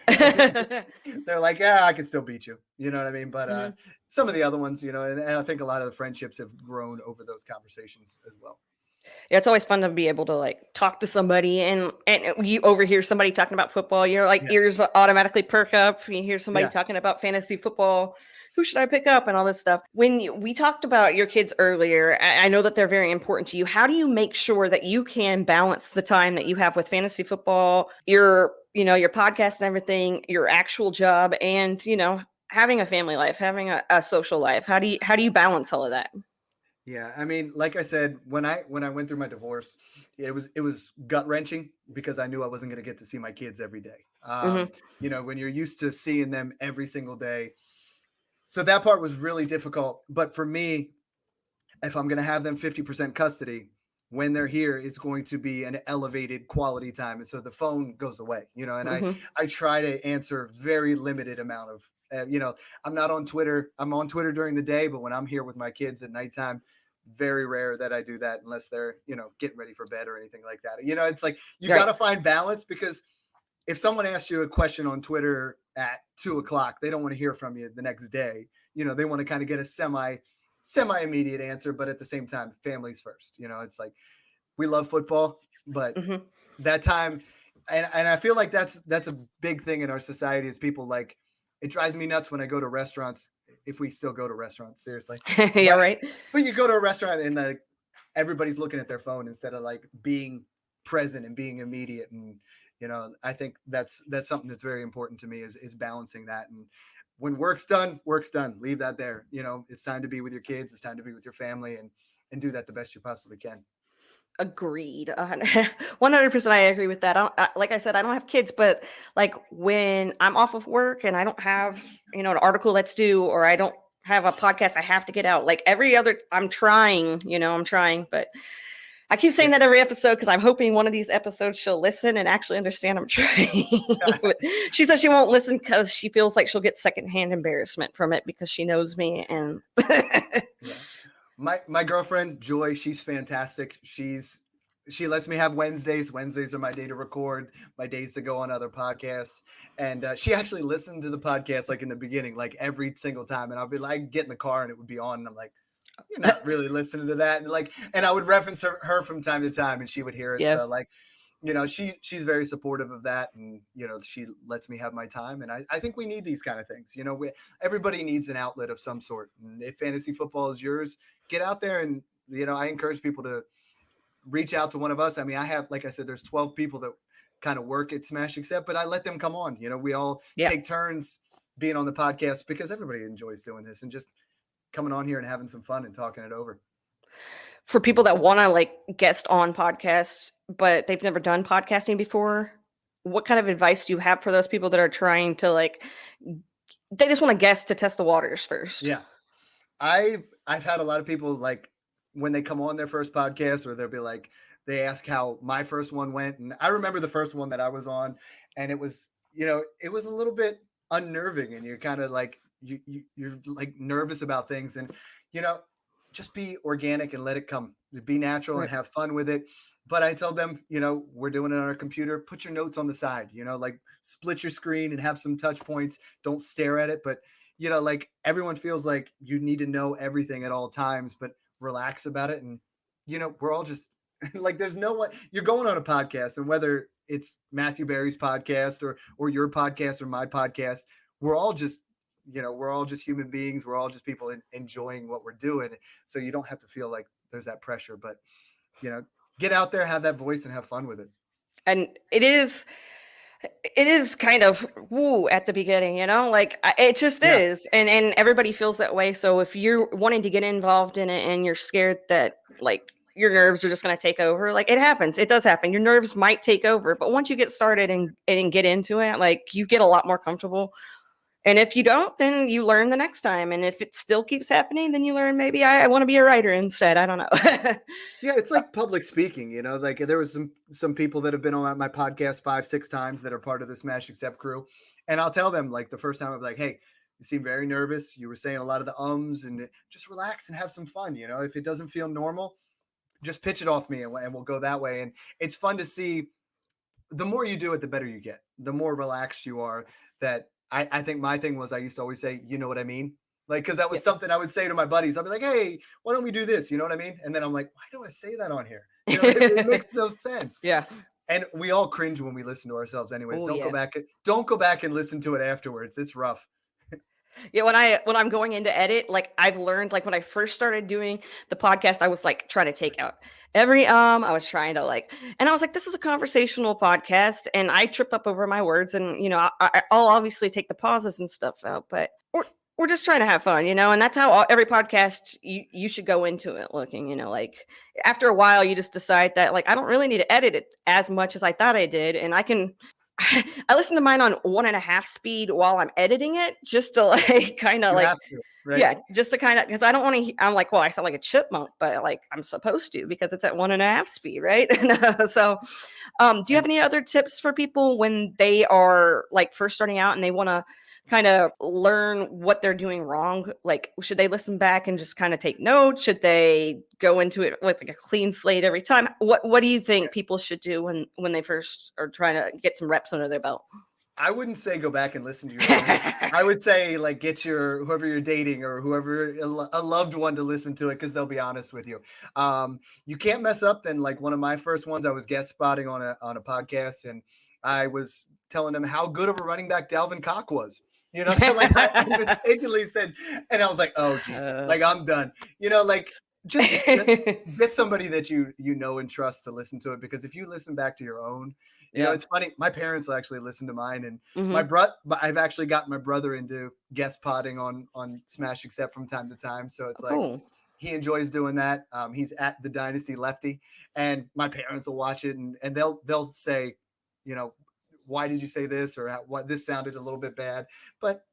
They're like, yeah, I can still beat you. You know what I mean? But Mhm. some of the other ones, you know, and I think a lot of the friendships have grown over those conversations as well. Yeah, it's always fun to be able to like talk to somebody and you overhear somebody talking about football. Your like Yeah, ears automatically perk up. You hear somebody yeah, talking about fantasy football. Who should I pick up and all this stuff? We talked about your kids earlier, I know that they're very important to you. How do you make sure that you can balance the time that you have with fantasy football, your podcast and everything, your actual job, and having a family life, having a social life? How do you balance all of that? yeah. I mean, like I said, when I went through my divorce, it was gut wrenching because I knew I wasn't going to get to see my kids every day. Hmm. You know, when you're used to seeing them every single day, so that part was really difficult. But for me, if I'm going to have them 50% custody, when they're here, it's going to be an elevated quality time. And so the phone goes away, you know, and Hmm. I try to answer very limited amount of, you know, I'm not on Twitter. I'm on Twitter during the day, but when I'm here with my kids at nighttime, very rare that I do that unless they're, you know, getting ready for bed or anything like that. You know, it's like, you got Right. to find balance, because if someone asks you a question on Twitter at 2 o'clock, they don't want to hear from you the next day. You know, they want to kind of get a semi immediate answer, but at the same time, families first. You know, it's like, we love football, but Hmm. that time, and I feel like that's a big thing in our society, is people like, it drives me nuts when I go to restaurants, if we still go to restaurants, seriously. Yeah, But right. you go to a restaurant and like everybody's looking at their phone instead of like being present and being immediate. And you know, I think that's something that's very important to me, is balancing that. And when work's done, leave that there. You know, it's time to be with your kids, it's time to be with your family, and do that the best you possibly can. Agreed. 100%. I agree with that. Like I said, I don't have kids, but like when I'm off of work and I don't have, an article let's do, or I don't have a podcast I have to get out, like every other, I'm trying, but I keep saying Yeah. that every episode because I'm hoping one of these episodes she'll listen and actually understand I'm trying. But she says she won't listen because she feels like she'll get secondhand embarrassment from it because she knows me. And Yeah. My girlfriend Joy, she's fantastic. She lets me have Wednesdays. Wednesdays are my day to record, my days to go on other podcasts. And she actually listened to the podcast like in the beginning, like every single time. And I'll be like, get in the car and it would be on. And I'm like, you're not really listening to that. And like, and I would reference her from time to time, and she would hear it. yeah, So like, you know, she's very supportive of that, and you know, she lets me have my time. And I think we need these kind of things. You know, everybody needs an outlet of some sort. And if fantasy football is yours, get out there. And you know, I encourage people to reach out to one of us. I mean, I have, like I said, there's 12 people that kind of work at Smash Accept, but I let them come on. You know, we all yeah. take turns being on the podcast because everybody enjoys doing this and just coming on here and having some fun and talking it over. For people that want to like guest on podcasts, but they've never done podcasting before, what kind of advice do you have for those people that are trying to like, they just want to guest to test the waters first? Yeah. I've had a lot of people like when they come on their first podcast, or they'll be like, they ask how my first one went. And I remember the first one that I was on, and it was, you know, it was a little bit unnerving, and you're kind of like, you're like nervous about things. And, you know, just be organic and let it come, be natural and Right. have fun with it. But I tell them, you know, we're doing it on our computer, put your notes on the side, you know, like split your screen and have some touch points. Don't stare at it, but you know, like everyone feels like you need to know everything at all times, but relax about it. And, you know, we're all just like, there's no one, you're going on a podcast, and whether it's Matthew Berry's podcast or your podcast or my podcast, we're all just, you know, we're all just human beings. We're all just people enjoying what we're doing. So you don't have to feel like there's that pressure, but, you know, get out there, have that voice, and have fun with it. And it is, It is kind of woo at the beginning, like it just Yeah. is. And everybody feels that way. So if you're wanting to get involved in it and you're scared that like your nerves are just going to take over, like it happens. It does happen. Your nerves might take over, but once you get started and get into it, like you get a lot more comfortable. And if you don't, then you learn the next time. And if it still keeps happening, then you learn maybe I want to be a writer instead. I don't know. Yeah, it's like public speaking, like there was some people that have been on my podcast 5-6 times that are part of the Smash Accept crew. And I'll tell them like the first time I'm like, hey, you seem very nervous. You were saying a lot of the ums and just relax and have some fun. If it doesn't feel normal, just pitch it off me and we'll go that way. And it's fun to see the more you do it, the better you get, the more relaxed you are. That I think my thing was I used to always say, you know what I mean? Like, because that was something I would say to my buddies. I'd be like, hey, why don't we do this? You know what I mean? And then I'm like, why do I say that on here? It makes no sense. Yeah. And we all cringe when we listen to ourselves anyways. Oh, Don't yeah. don't go back and listen to it afterwards. It's rough. Yeah, when I'm going into edit, like I've learned, like when I first started doing the podcast, I was like trying to take out every I was trying to and I was like, this is a conversational podcast, and I trip up over my words, and I'll obviously take the pauses and stuff out, but we're just trying to have fun, and that's how every podcast you should go into it looking, like after a while you just decide that like I don't really need to edit it as much as I thought I did, and I listen to mine on 1.5 speed while I'm editing it, just to like kind of You like, have to, right? yeah, just to kind of, because I don't want to. I'm like, well, I sound like a chipmunk, but like I'm supposed to because it's at 1.5 speed, right? So, do you have any other tips for people when they are like first starting out and they want to kind of learn what they're doing wrong? Like, should they listen back and just kind of take notes? Should they go into it with like a clean slate every time? What do you think people should do when they first are trying to get some reps under their belt? I wouldn't say go back and listen to your own. I would say like get your whoever you're dating or whoever a loved one to listen to it, because they'll be honest with you. You can't mess up. Then like one of my first ones, I was guest spotting on a podcast, and I was telling them how good of a running back Dalvin Cock was. Like I mistakenly said, and I was like, oh geez, like I'm done. Like just get somebody that you know and trust to listen to it, because if you listen back to your own, it's funny. My parents will actually listen to mine, and I've actually got my brother into guest potting on Smash Accept from time to time. So it's like he enjoys doing that. He's at the Dynasty Lefty, and my parents will watch it, and they'll say, why did you say this, or what this sounded a little bit bad. But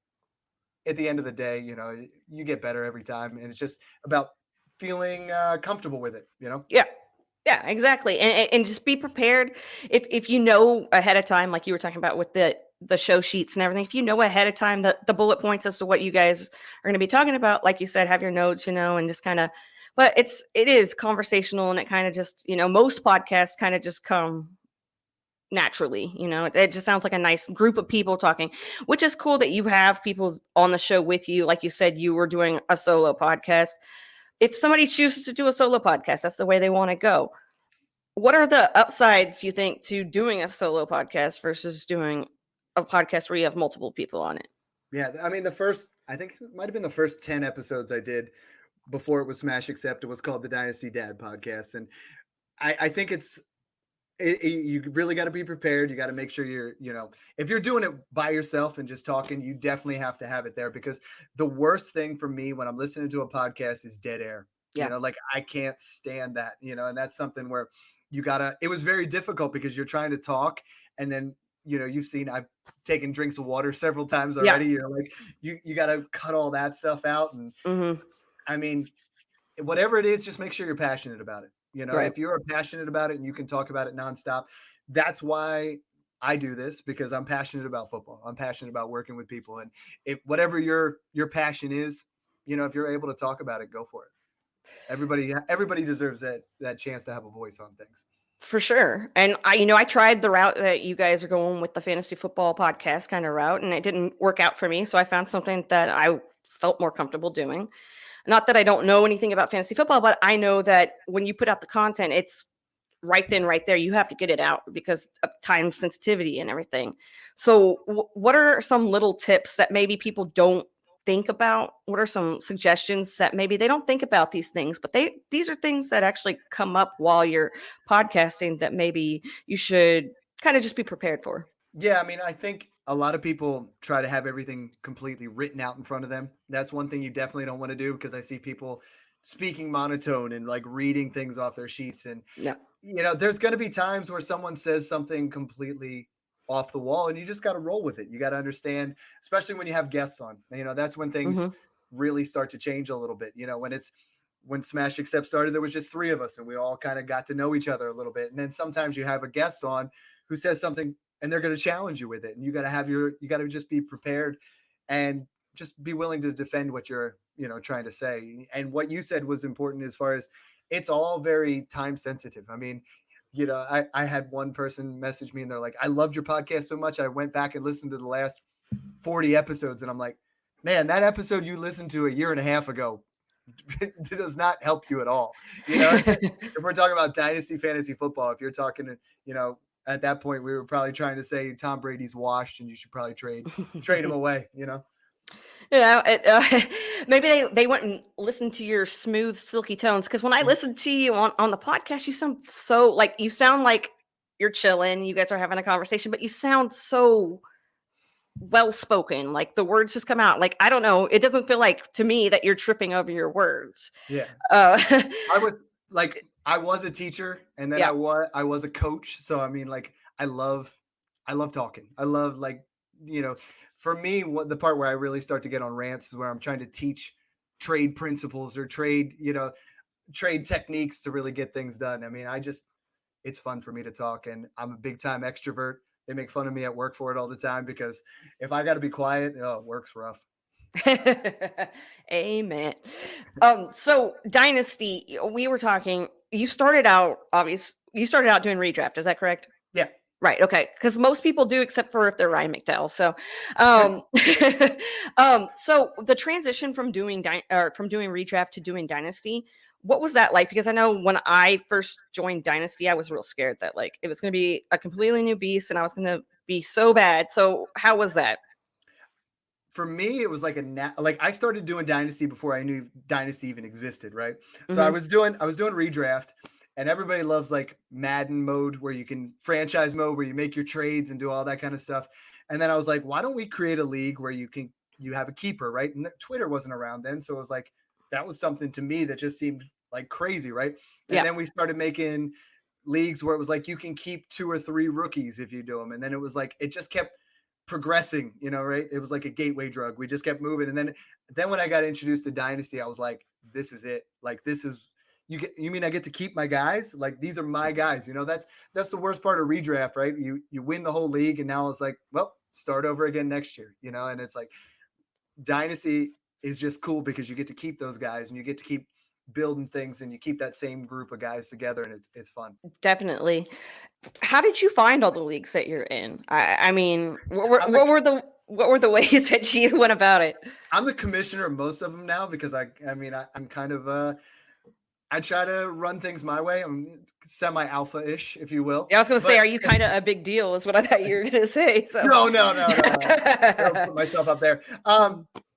at the end of the day, you get better every time, and it's just about feeling comfortable with it. Yeah, exactly. And just be prepared if you know ahead of time, like you were talking about with the show sheets and everything. If you know ahead of time the bullet points as to what you guys are going to be talking about, like you said, have your notes, and just kind of. But it is conversational, and it kind of just most podcasts kind of just come naturally. It just sounds like a nice group of people talking, which is cool that you have people on the show with you. Like you said, you were doing a solo podcast. If somebody chooses to do a solo podcast, that's the way they want to go. What are the upsides, you think, to doing a solo podcast versus doing a podcast where you have multiple people on it? Yeah, I mean, I think it might have been the first 10 episodes I did before it was Smash Accept. It was called the Dynasty Dad Podcast. And I think you really got to be prepared. You got to make sure if you're doing it by yourself and just talking, you definitely have to have it there, because the worst thing for me when I'm listening to a podcast is dead air. Yeah. Like I can't stand that, and that's something where it was very difficult, because you're trying to talk, and then, you've seen, I've taken drinks of water several times already. Yeah. You're like, you got to cut all that stuff out. And I mean, whatever it is, just make sure you're passionate about it. Right. If you're passionate about it and you can talk about it nonstop, that's why I do this, because I'm passionate about football. I'm passionate about working with people. And if whatever your passion is, if you're able to talk about it, go for it. Everybody deserves that chance to have a voice on things. For sure. And I tried the route that you guys are going with, the fantasy football podcast kind of route, and it didn't work out for me. So I found something that I felt more comfortable doing. Not that I don't know anything about fantasy football, but I know that when you put out the content, it's right then, right there. You have to get it out because of time sensitivity and everything. So what are some little tips that maybe people don't think about? What are some suggestions that maybe they don't think about these things, but these are things that actually come up while you're podcasting that maybe you should kind of just be prepared for? Yeah, I mean, I think a lot of people try to have everything completely written out in front of them. That's one thing you definitely don't want to do, because I see people speaking monotone and like reading things off their sheets. And, No. there's going to be times where someone says something completely off the wall and you just got to roll with it. You got to understand, especially when you have guests on. That's when things Hmm. really start to change a little bit. When Smash Accept started, there was just three of us and we all kind of got to know each other a little bit. And then sometimes you have a guest on who says something and they're going to challenge you with it. And you got to just be prepared and just be willing to defend what you're, trying to say. And what you said was important as far as it's all very time sensitive. I mean, I had one person message me and they're like, I loved your podcast so much. I went back and listened to the last 40 episodes. And I'm like, man, that episode you listened to a year and a half ago does not help you at all. It's like, if we're talking about dynasty fantasy football, if you're talking, at that point we were probably trying to say Tom Brady's washed and you should probably trade him away. Maybe they wouldn't listen to your smooth, silky tones. Because when I listen to you on the podcast, you sound like you're chilling. You guys are having a conversation, but you sound so well spoken. Like the words just come out. Like I don't know. It doesn't feel like to me that you're tripping over your words. Yeah. Uh, I was a teacher and then yeah. I was a coach. So I mean, like I love talking. I love for me, what the part where I really start to get on rants is where I'm trying to teach trade principles or trade techniques to really get things done. I mean, it's fun for me to talk and I'm a big time extrovert. They make fun of me at work for it all the time because if I got to be quiet, work's rough. Amen. So Dynasty, we were talking, you started out doing redraft, is that correct? Yeah. Right. Okay. Because most people do, except for if they're Ryan McDowell. So, so the transition from doing redraft to doing Dynasty, what was that like? Because I know when I first joined Dynasty, I was real scared that like it was going to be a completely new beast and I was going to be so bad. So, how was that? For me, it was like I started doing Dynasty before I knew Dynasty even existed, right? So I Mm-hmm. was doing redraft, and everybody loves like Madden mode where you can franchise mode where you make your trades and do all that kind of stuff. And then I was like, why don't we create a league where you have a keeper, right? And Twitter wasn't around then, so it was like that was something to me that just seemed like crazy, right? And Yeah. then we started making leagues where it was like you can keep 2 or 3 rookies if you do them, and then it was like it just kept progressing, right? It was like a gateway drug. We just kept moving. And then when I got introduced to Dynasty, I was like, this is it. Like, this is, you mean I get to keep my guys? Like, these are my guys, that's the worst part of redraft, right? You win the whole league. And now it's like, well, start over again next year, and it's like Dynasty is just cool because you get to keep those guys and you get to keep building things and you keep that same group of guys together and it's fun. Definitely. How did you find all the leagues that you're in? I mean, what were the ways that you went about it? I'm the commissioner of most of them now because I'm kind of I try to run things my way. I'm semi-alpha-ish, if you will. Yeah, I was going to say, are you kind of a big deal? Is what I thought you were going to say. So No. I don't put myself up there.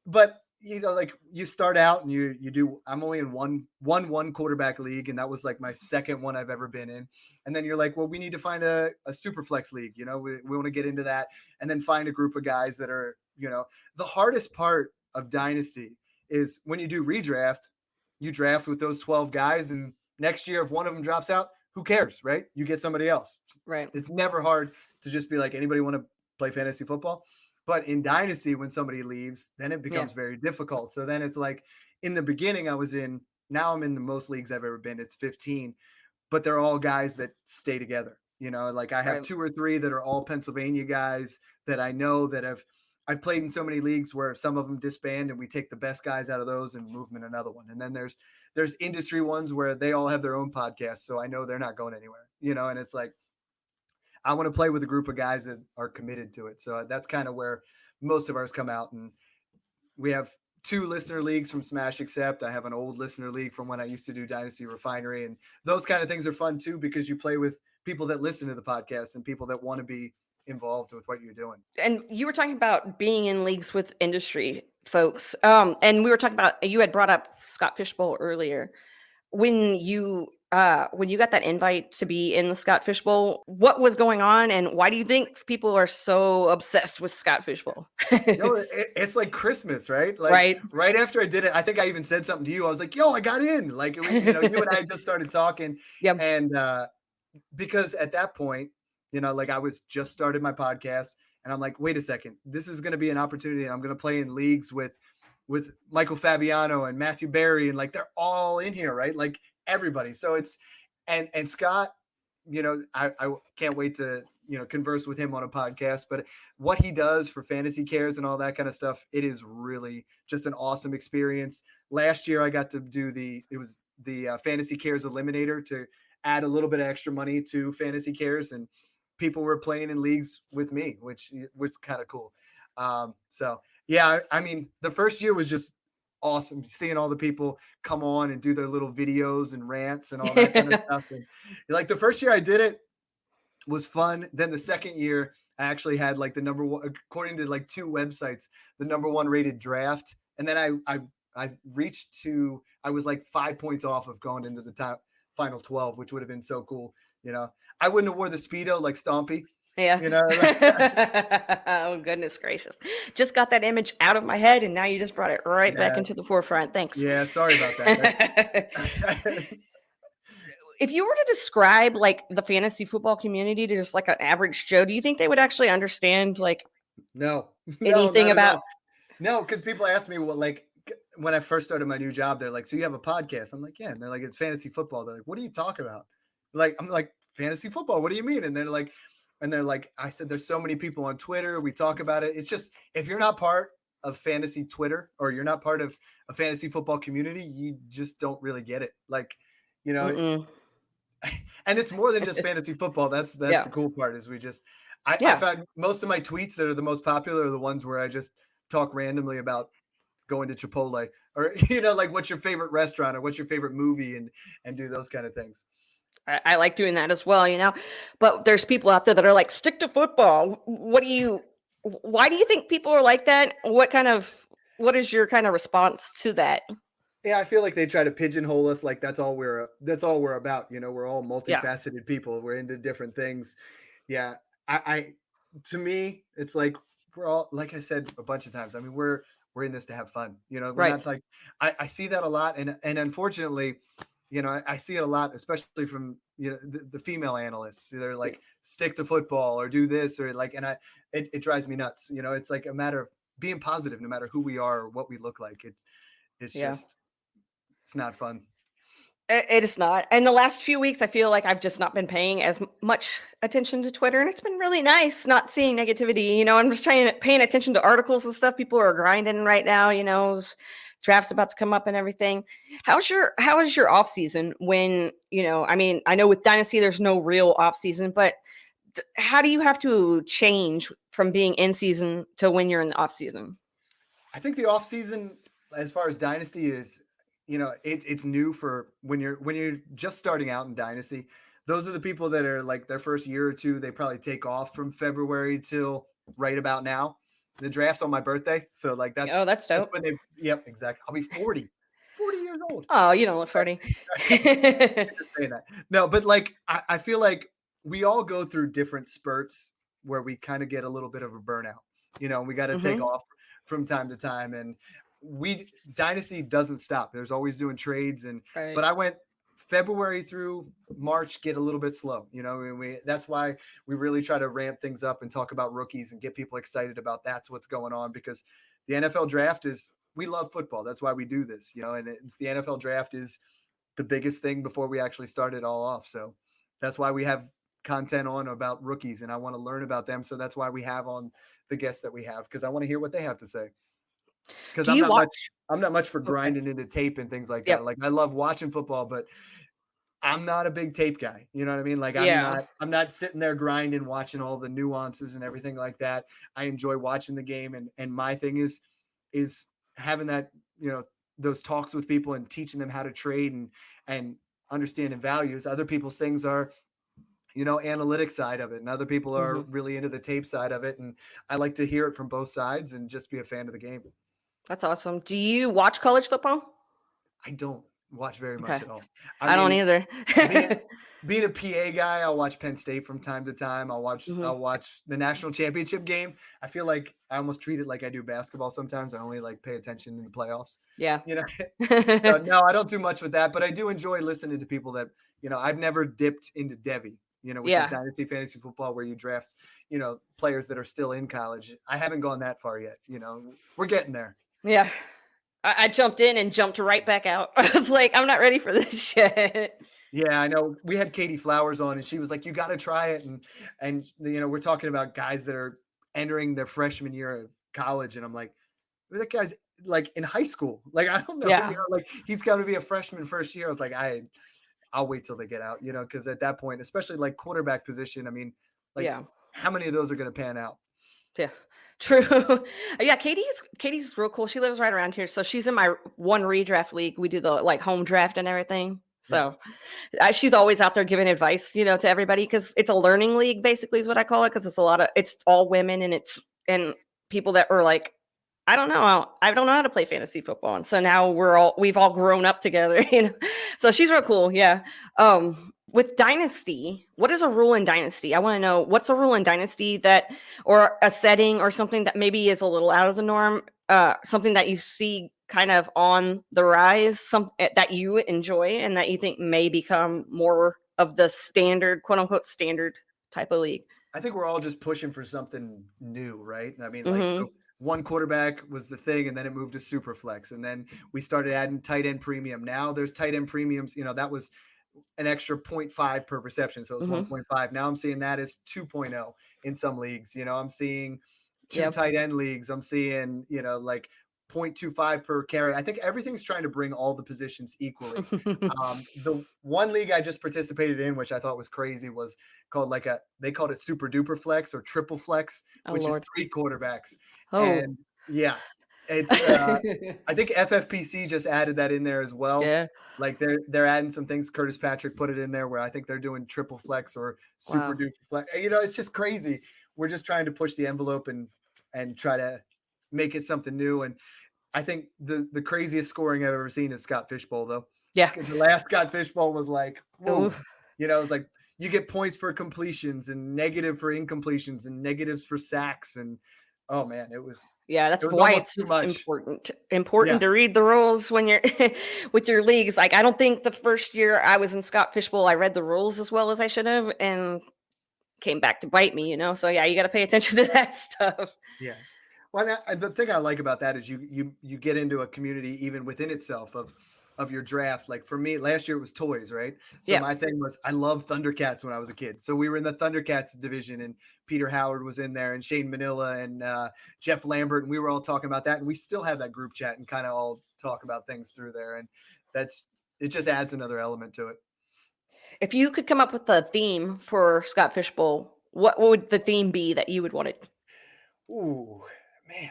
But like you start out and you do. I'm only in one quarterback league, and that was like my second one I've ever been in. And then you're like, well, we need to find a super flex league. We want to get into that, and then find a group of guys that are the hardest part of Dynasty is when you do redraft. You draft with those 12 guys, and next year, if one of them drops out, who cares, right? You get somebody else. right. It's never hard to just be like, anybody want to play fantasy football? But in Dynasty, when somebody leaves, then it becomes very difficult. So then it's like in the beginning, now I'm in the most leagues I've ever been. It's 15, but they're all guys that stay together. Like I have 2 or 3 that are all Pennsylvania guys that I know that I've played in so many leagues where some of them disband and we take the best guys out of those and move them in another one. And then there's industry ones where they all have their own podcasts. So I know they're not going anywhere, and it's like, I want to play with a group of guys that are committed to it. So that's kind of where most of ours come out. And we have 2 listener leagues from Smash Accept. I have an old listener league from when I used to do Dynasty Refinery. And those kind of things are fun too, because you play with people that listen to the podcast and people that want to be involved with what you're doing. And you were talking about being in leagues with industry folks. And we were talking about, you had brought up Scott Fishbowl earlier. When you when you got that invite to be in the Scott Fish Bowl, what was going on, and why do you think people are so obsessed with Scott Fish Bowl? Yo, it's like Christmas, right? Like Right? right after I did it, I think I even said something to you. I was like, "Yo, I got in!" Like you and I just started talking, Yep. and because at that point, like I was just started my podcast, and I'm like, wait a second, this is going to be an opportunity. And I'm going to play in leagues with Michael Fabiano and Matthew Berry, and like they're all in here, right? Like everybody. So it's and Scott, I can't wait to converse with him on a podcast. But what he does for Fantasy Cares and all that kind of stuff, it is really just an awesome experience. Last year, I got to do the Fantasy Cares Eliminator to add a little bit of extra money to Fantasy Cares, and people were playing in leagues with me, which was kind of cool. So yeah, I mean, the first year was just awesome seeing all the people come on and do their little videos and rants and all that kind of stuff. And like the first year I did it was fun. Then the second year I actually had like the number one, according to like two websites, the number one rated draft. And then I reached to, I was like 5 points off of going into the top final 12, which would have been so cool. I wouldn't have wore the Speedo like Stompy. Yeah. Oh, goodness gracious. Just got that image out of my head, and now you just brought it right back into the forefront. Thanks. Yeah, sorry about that. If you were to describe like the fantasy football community to just like an average Joe, do you think they would actually understand like no, anything about? No, because people ask me when I first started my new job, they're like, "So you have a podcast?" I'm like, "Yeah." And they're like, "It's fantasy football." They're like, "What are you talking about?" I'm like, "Fantasy football. What do you mean?" And they're like, I said, "There's so many people on Twitter. We talk about it. It's just if you're not part of fantasy Twitter or you're not part of a fantasy football community, you just don't really get it." And it's more than just fantasy football. That's Yeah. the cool part is I Yeah. found most of my tweets that are the most popular are the ones where I just talk randomly about going to Chipotle or, like what's your favorite restaurant or what's your favorite movie and do those kind of things. I like doing that as well, but there's people out there that are like, stick to football. Why do you think people are like that? What is your kind of response to that? Yeah, I feel like they try to pigeonhole us. Like that's all we're about. We're all multifaceted people. We're into different things. Yeah. To me, it's like, we're all, like I said a bunch of times, I mean, we're in this to have fun. We're Right. not like, I see that a lot. And unfortunately, I see it a lot, especially from, the female analysts. They're like, stick to football or do this or like, and it drives me nuts. It's like a matter of being positive, no matter who we are or what we look like. It's just, it's not fun. It is not. And the last few weeks, I feel like I've just not been paying as much attention to Twitter, and it's been really nice not seeing negativity. I'm just paying attention to articles and stuff. People are grinding right now. Drafts about to come up and everything. How is your off season? When I mean, I know with Dynasty, there's no real off season, but how do you have to change from being in season to when you're in the off season? I think the off season, as far as Dynasty is, it's new for when you're just starting out in Dynasty. Those are the people that are like their first year or two. They probably take off from February till right about now. The draft's on my birthday, so like that's that's dope. when yep, exactly. I'll be 40 years old. Oh, you don't look 40. No, but like I feel like we all go through different spurts where we kind of get a little bit of a burnout. We got to take off from time to time, and Dynasty doesn't stop. There's always doing trades, but I went February through March, get a little bit slow, and that's why we really try to ramp things up and talk about rookies and get people excited about that's what's going on, because the NFL draft we love football. That's why we do this, and it's the NFL draft is the biggest thing before we actually start it all off. So that's why we have content on about rookies, and I want to learn about them. So that's why we have on the guests that we have, because I want to hear what they have to say. Because I'm not much for grinding into tape and things like that. Like I love watching football, but I'm not a big tape guy. You know what I mean? Like I'm not sitting there grinding, watching all the nuances and everything like that. I enjoy watching the game, and my thing is having that, those talks with people and teaching them how to trade and understanding values. Other people's things are, analytic side of it, and other people are really into the tape side of it. And I like to hear it from both sides and just be a fan of the game. That's awesome. Do you watch college football? I don't. watch very much Okay. at all. I I don't mean, either. being being a PA guy, I'll watch Penn State from time to time. Mhm. I'll watch the national championship game. I feel like I almost treat it like I do basketball sometimes. I only like pay attention in the playoffs. Yeah. You know, so no, I don't do much with that, but I do enjoy listening to people that, I've never dipped into Devi, which is Yeah. Dynasty Fantasy Football, where you draft, players that are still in college. I haven't gone that far yet. We're getting there. Yeah. I jumped in and jumped right back out. I was like, I'm not ready for this shit. Yeah, I know. We had Katie Flowers on, and she was like, "You got to try it." And we're talking about guys that are entering their freshman year of college, and I'm like, that guy's like in high school. Like, I don't know. Yeah. Like he's going to be a freshman first year. I was like, I'll wait till they get out. Because at that point, especially like quarterback position, I mean, like, Yeah. how many of those are going to pan out? Yeah. True. Yeah, Katie's real cool. She lives right around here. So she's in my one redraft league. We do the like home draft and everything. So she's always out there giving advice, to everybody, because it's a learning league, basically, is what I call it, because it's all women, and people that are like, I don't know how to play fantasy football, and so now we've all grown up together, So she's real cool, yeah. With Dynasty, what is a rule in Dynasty? I want to know, what's a rule in Dynasty or a setting or something that maybe is a little out of the norm, something that you see kind of on the rise, that you enjoy and that you think may become more of the standard, quote unquote, standard type of league? I think we're all just pushing for something new, right? I mean, like, Mm-hmm. so one quarterback was the thing, and then it moved to super flex, and then we started adding tight end premium. Now there's tight end premiums. That was an extra 0.5 per reception, so it's Mm-hmm. 1.5. Now I'm seeing that as 2.0 in some leagues. I'm seeing two Yep. tight end leagues. I'm seeing like 0.25 per carry. I think everything's trying to bring all the positions equally. The one league I just participated in, which I thought was crazy, was called they called it super duper flex or triple flex, Oh, which Lord. is 3 quarterbacks. Oh. And yeah, it's I think FFPC just added that in there as well. Yeah. Like they're adding some things. Curtis Patrick put it in there where I think they're doing triple flex or super Wow. duper flex. It's just crazy. We're just trying to push the envelope and try to make it something new. And I think the craziest scoring I've ever seen is Scott Fishbowl, though. Yeah. The last Scott Fishbowl was like, whoa. Ooh. It was like you get points for completions and negative for incompletions and negatives for sacks. And oh man, it was Yeah, that's it was why almost it's too much. important Yeah. to read the rules when you're with your leagues. Like, I don't think the first year I was in Scott Fishbowl, I read the rules as well as I should have, and came back to bite me, So yeah, you got to pay attention to that stuff. Yeah. Well, the thing I like about that is you get into a community even within itself of your draft. Like for me, last year it was toys, right? So Yeah. my thing was I loved Thundercats when I was a kid. So we were in the Thundercats division, and Peter Howard was in there, and Shane Manila and Jeff Lambert, and we were all talking about that. And we still have that group chat and kind of all talk about things through there. And it just adds another element to it. If you could come up with a theme for Scott Fishbowl, what would the theme be that you would want it? Ooh, man.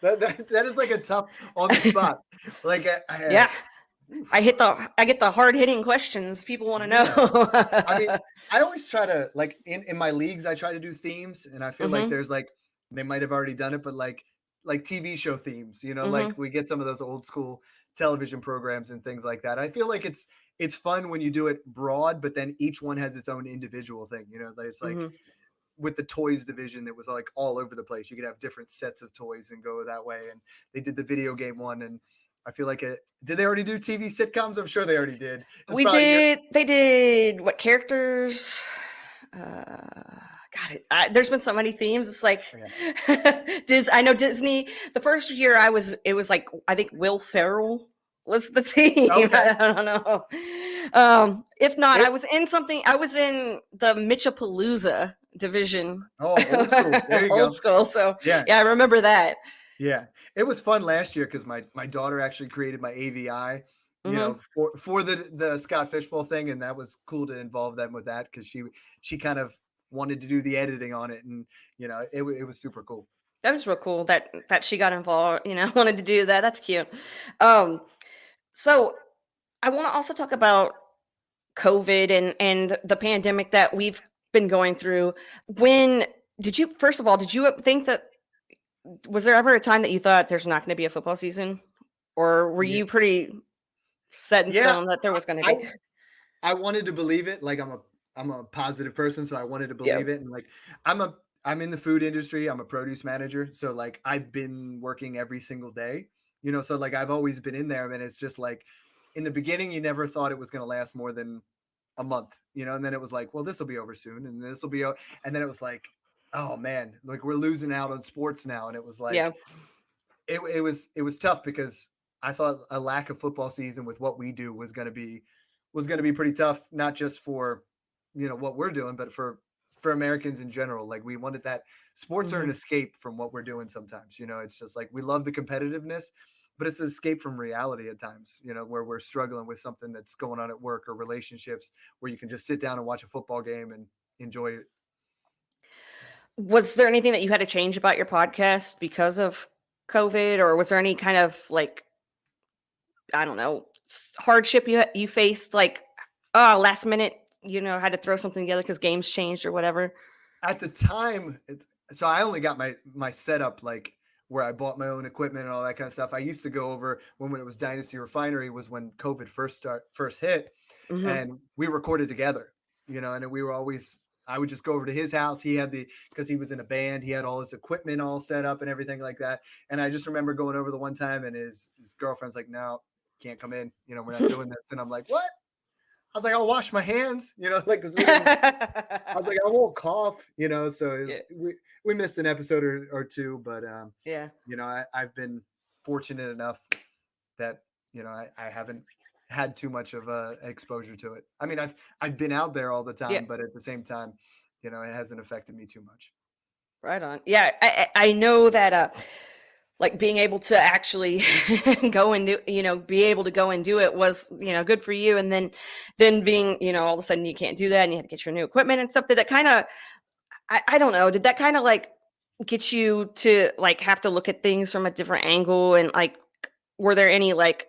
That is like a tough on the spot. Like Yeah. I get the hard hitting questions people want to know. I mean, I always try to like in my leagues, I try to do themes, and I feel like there's like they might have already done it, but like TV show themes, like we get some of those old school television programs and things like that. I feel like it's fun when you do it broad, but then each one has its own individual thing. It's like with the toys division, it was like all over the place. You could have different sets of toys and go that way. And they did the video game one, and I feel like did they already do TV sitcoms? I'm sure they already did. They did what characters? There's been so many themes. It's like, I know Disney. The first year it was like, I think Will Ferrell was the theme. Okay. I don't know. If not, I was in the Mitchapalooza division. Oh, old school. There you go. Old school. So yeah, I remember that. Yeah, it was fun last year because my daughter actually created my AVI, for the Scott Fishbowl thing, and that was cool to involve them with that because she kind of wanted to do the editing on it, and it was super cool. That was real cool that she got involved. Wanted to do that. That's cute. So I want to also talk about COVID and the pandemic that we've been going through. First of all, did you think that? Was there ever a time that you thought there's not going to be a football season, or were you pretty set in Yeah, stone that there was going to I be. I wanted to believe it. Like I'm a positive person, so I wanted to Yeah. believe it. And like I'm a I'm in the food industry. I'm a produce manager, so like I've been working every single day. So like I've always been in there, and it's just like in the beginning, you never thought it was going to last more than a month, and then it was like, well, this will be over soon, and this will be, and then it was like, oh man, like we're losing out on sports now, and it was Yeah. like, it was tough because I thought a lack of football season with what we do was going to be pretty tough, not just for what we're doing, but for Americans in general. Like we wanted that sports are an Hmm. escape from what we're doing sometimes. It's just like we love the competitiveness, but it's an escape from reality at times, where we're struggling with something that's going on at work or relationships where you can just sit down and watch a football game and enjoy it. Was there anything that you had to change about your podcast because of COVID, or was there any kind of like, I don't know, hardship you faced, like, oh, last minute, had to throw something together because games changed or whatever? At the time, so I only got my setup like where I bought my own equipment and all that kind of stuff. I used to go over when it was Dynasty Refinery was when COVID first hit, Hmm. and we recorded together, and we were always I would just go over to his house. He had because he was in a band, he had all his equipment all set up and everything like that. And I just remember going over the one time, and his girlfriend's like, "No, can't come in. We're not doing this." And I'm like, "What?" I was like, "I'll wash my hands," like because we didn't. I was like, I won't cough, so Yeah. we missed an episode or two, but Yeah. I've been fortunate enough that I haven't had too much of a exposure to it. I mean, I've been out there all the Yeah. time, but at the same time, it hasn't affected me too much. Right on. Yeah, I know that like being able to actually go and do, be able to go and do it was, good for you. And then being, all of a sudden you can't do that and you had to get your new equipment and stuff. Did that kind of, I don't know, did that kind of like get you to like have to look at things from a different angle? And like, were there any like,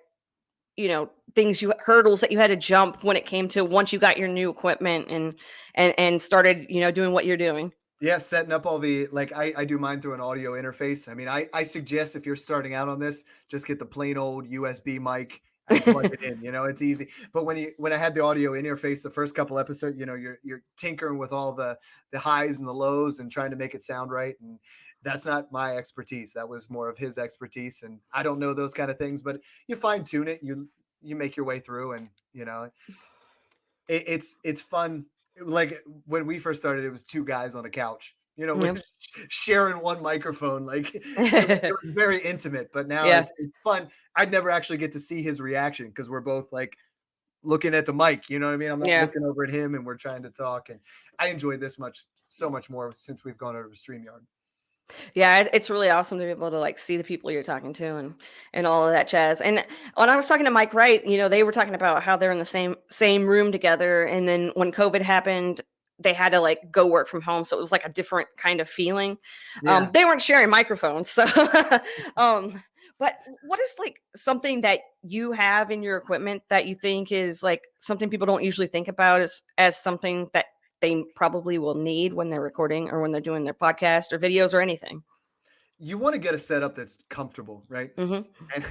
things hurdles that you had to jump when it came to once you got your new equipment and started, doing what you're doing? Yeah, setting up all the like I do mine through an audio interface. I mean, I suggest if you're starting out on this, just get the plain old USB mic and plug it in. It's easy. But when I had the audio interface, the first couple episodes, you're tinkering with all the highs and the lows and trying to make it sound right. And that's not my expertise. That was more of his expertise. And I don't know those kind of things, but you fine tune it. You make your way through, and it's fun. Like when we first started, it was two guys on a couch, Yeah. sharing one microphone. Like it was very intimate. But now Yeah. it's fun. I'd never actually get to see his reaction because we're both like looking at the mic. You know what I mean? I'm not Yeah. looking over at him, and we're trying to talk. And I enjoy this so much more since we've gone over to StreamYard. Yeah, it's really awesome to be able to like see the people you're talking to and all of that jazz. And when I was talking to Mike Wright, they were talking about how they're in the same room together, and then when COVID happened, they had to like go work from home, so it was like a different kind of feeling. Yeah. They weren't sharing microphones, so but what is like something that you have in your equipment that you think is like something people don't usually think about as something that they probably will need when they're recording or when they're doing their podcast or videos or anything? You want to get a setup that's comfortable, right? Hmm. And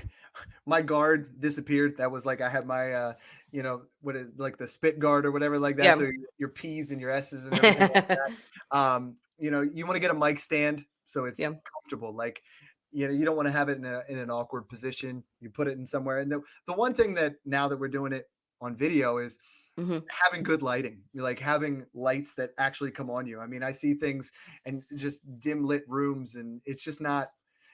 my guard disappeared. That was like I had my what is like the spit guard or whatever like that. Yeah. So your P's and your S's and everything like that. You want to get a mic stand so it's Yeah. comfortable. Like, you don't want to have it in an awkward position. You put it in somewhere. And the one thing that now that we're doing it on video is Hmm. having good lighting, like having lights that actually come on you. I mean, I see things and just dim lit rooms, and it's just not.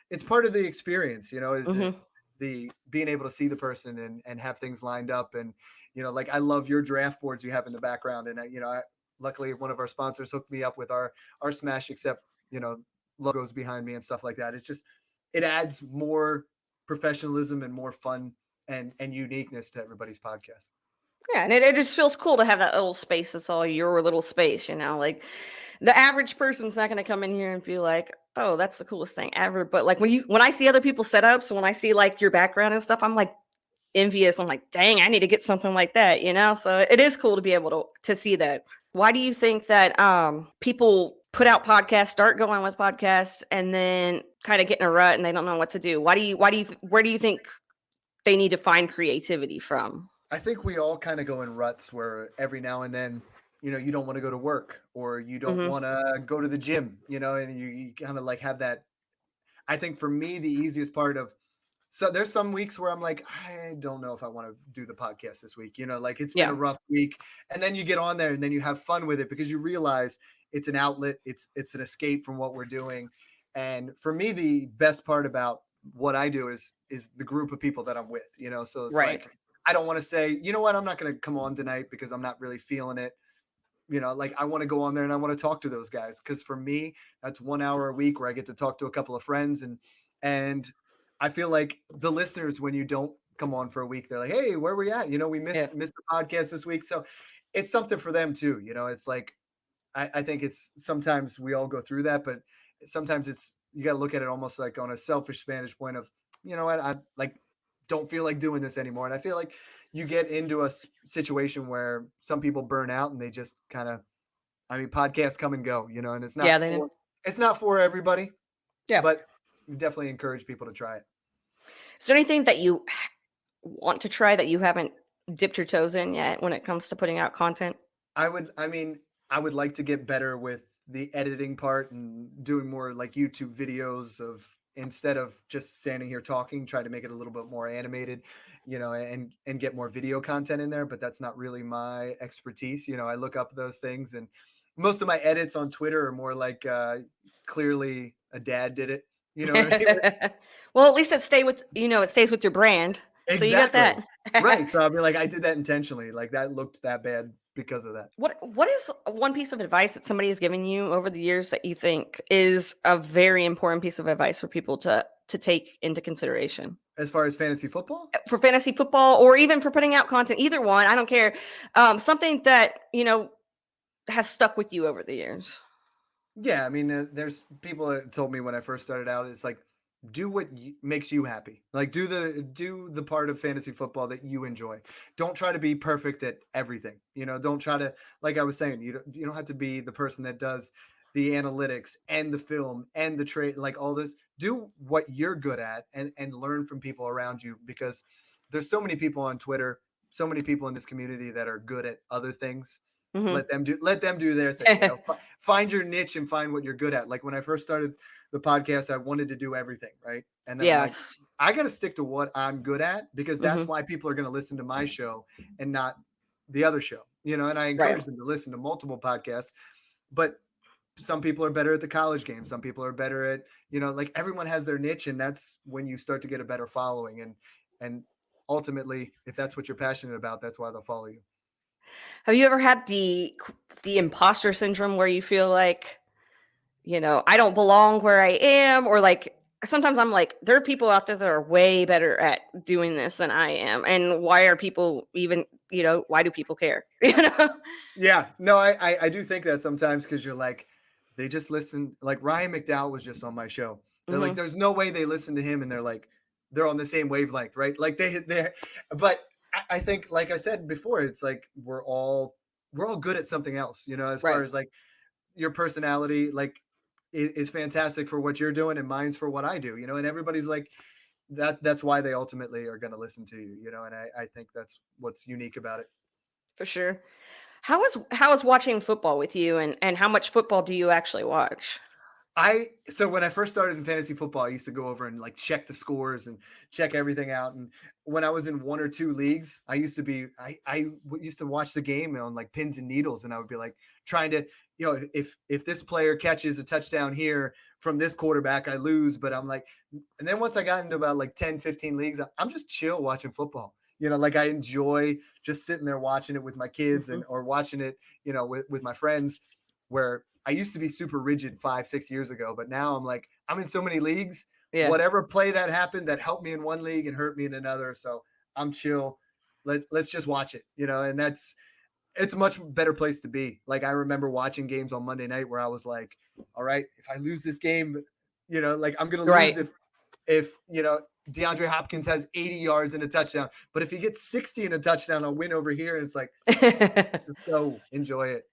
It's part of the experience, is Hmm. the being able to see the person and have things lined up. And like I love your draft boards you have in the background, and luckily one of our sponsors hooked me up with our Smash Accept logos behind me and stuff like that. It's just it adds more professionalism and more fun and uniqueness to everybody's podcast. Yeah, and it just feels cool to have that little space that's all your little space, like the average person's not going to come in here and be like, oh, that's the coolest thing ever. But like when I see other people's setups, when I see like your background and stuff, I'm like envious. I'm like, dang, I need to get something like that, so it is cool to be able to see that. Why do you think that people put out podcasts, start going with podcasts, and then kind of get in a rut and they don't know what to do? Where do you think they need to find creativity from. I think we all kind of go in ruts where every now and then, you don't want to go to work or you don't Mm-hmm. want to go to the gym, and you kind of like have that. I think for me, the easiest part of so there's some weeks where I'm like, I don't know if I want to do the podcast this week. Like it's been a Yeah. rough week. And then you get on there and then you have fun with it because you realize it's an outlet, it's an escape from what we're doing. And for me, the best part about what I do is the group of people that I'm with, So it's Right. like I don't want to say, you know what, I'm not going to come on tonight because I'm not really feeling it. Like I want to go on there and I want to talk to those guys because for me, that's 1 hour a week where I get to talk to a couple of friends and I feel like the listeners when you don't come on for a week, they're like, hey, where we at? We Yeah. missed the podcast this week, so it's something for them too. It's like I think it's sometimes we all go through that, but sometimes it's you got to look at it almost like on a selfish vantage point of what I like don't feel like doing this anymore, and I feel like you get into a situation where some people burn out and they just kind of podcasts come and go, and Yeah. They. it's not for everybody, Yeah. but definitely encourage people to try it. Is there anything that you want to try that you haven't dipped your toes in yet when it comes to putting out content? I would like to get better with the editing part and doing more like YouTube videos of instead of just standing here talking, try to make it a little bit more animated, and get more video content in there. But that's not really my expertise. I look up those things and most of my edits on Twitter are more like clearly a dad did it. You know what I mean? Well, at least it stays with your brand. So you got Exactly. that. Right. So I'll be like, I did that intentionally. Like that looked that bad because of that. What is one piece of advice that somebody has given you over the years that you think is a very important piece of advice for people to take into consideration? As far as fantasy football? For fantasy football or even for putting out content, either one, I don't care. Something that, has stuck with you over the years. Yeah, there's people that told me when I first started out, it's like do what makes you happy. Like do the part of fantasy football that you enjoy. Don't try to be perfect at everything. Don't try to, like I was saying, you don't have to be the person that does the analytics and the film and the trade, like all this. Do what you're good at and learn from people around you because there's so many people on Twitter, so many people in this community that are good at other things. Mm-hmm. Let them do their thing. Find your niche and find what you're good at. Like when I first started the podcast, I wanted to do everything, right? And then yes. I'm like, I got to stick to what I'm good at because that's Mm-hmm. why people are going to listen to my show and not the other show. And I encourage them to listen to multiple podcasts, but some people are better at the college game. Some people are better at, like everyone has their niche, and that's when you start to get a better following. And ultimately, if that's what you're passionate about, that's why they'll follow you. Have you ever had the imposter syndrome where you feel like, I don't belong where I am, or like sometimes I'm like, there are people out there that are way better at doing this than I am, and why are people even, why do people care? Yeah, no, I do think that sometimes because you're like, they just listen. Like Ryan McDowell was just on my show. They're like, there's no way they listen to him, and they're like, they're on the same wavelength, right? Like they're, but I think, like I said before, it's like we're all good at something else, as far as like your personality, like is fantastic for what you're doing, and mine's for what I do, and everybody's like that's why they ultimately are going to listen to you, and I think that's what's unique about it. For sure. How is watching football with you, and how much football do you actually watch? So when I first started in fantasy football, I used to go over and like check the scores and check everything out. And when I was in one or two leagues, I used to watch the game on like pins and needles, and I would be like trying to, if this player catches a touchdown here from this quarterback, I lose. But I'm like, and then once I got into about like 10, 15 leagues, I'm just chill watching football. Like I enjoy just sitting there watching it with my kids or watching it, with my friends, where I used to be super rigid 5-6 years ago, but now I'm like, I'm in so many leagues, whatever play that happened that helped me in one league and hurt me in another. So I'm chill. Let's just watch it, and it's a much better place to be. Like I remember watching games on Monday night where I was like, all right, if I lose this game, like I'm going to lose if DeAndre Hopkins has 80 yards and a touchdown, but if he gets 60 and a touchdown, I'll win over here. And it's like, so enjoy it.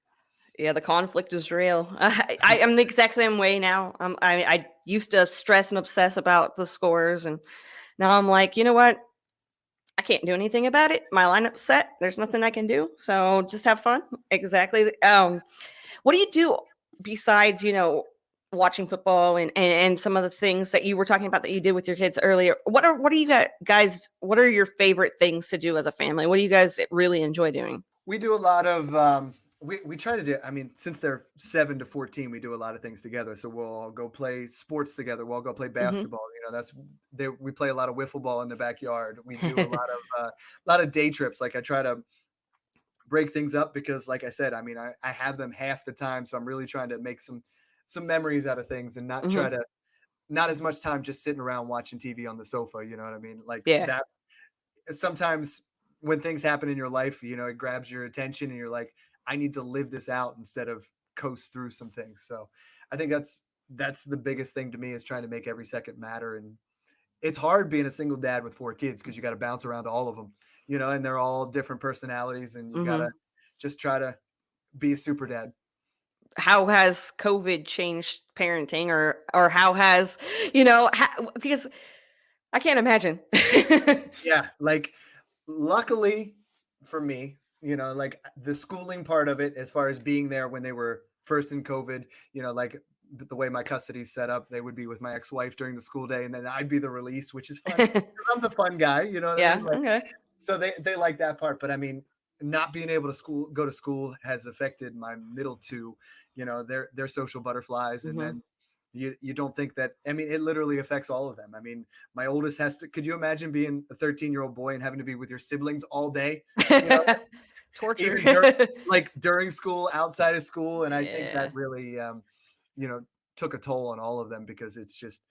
Yeah, the conflict is real. I am the exact same way now. I used to stress and obsess about the scores, and now I'm like, you know what? I can't do anything about it. My lineup's set. There's nothing I can do. So just have fun. Exactly. What do you do besides, watching football and some of the things that you were talking about that you did with your kids earlier? What are you guys, what are your favorite things to do as a family? What do you guys really enjoy doing? We do a lot of we try to do, I mean, since they're 7 to 14, we do a lot of things together. So we'll all go play sports together. We'll all go play Hmm. basketball. That's there. We play a lot of wiffle ball in the backyard. We do a lot of day trips. Like I try to break things up because, like I said, I mean, I have them half the time. So I'm really trying to make some memories out of things and not try Hmm. to not as much time just sitting around watching TV on the sofa. You know what I mean? Like Yeah. that sometimes when things happen in your life, it grabs your attention and you're like, I need to live this out instead of coast through some things. So I think that's the biggest thing to me, is trying to make every second matter. And it's hard being a single dad with 4 kids because you got to bounce around to all of them, and they're all different personalities, and you got to Hmm. just try to be a super dad. How has COVID changed parenting, or how has, because I can't imagine. Yeah. Like, luckily for me, like the schooling part of it, as far as being there when they were first in COVID, like the way my custody's set up, they would be with my ex-wife during the school day, and then I'd be the release, which is fun. I'm the fun guy, you know what I Yeah. mean? Like, Okay. so they like that part. But I mean, not being able to go to school has affected my middle two. They're social butterflies, and Hmm. then you don't think that. I mean, it literally affects all of them. I mean, my oldest has to. Could you imagine being a 13-year-old boy and having to be with your siblings all day? You know, Torture. even like during school, outside of school, and I think that Yeah. really, you know, took a toll on all of them, because it's just,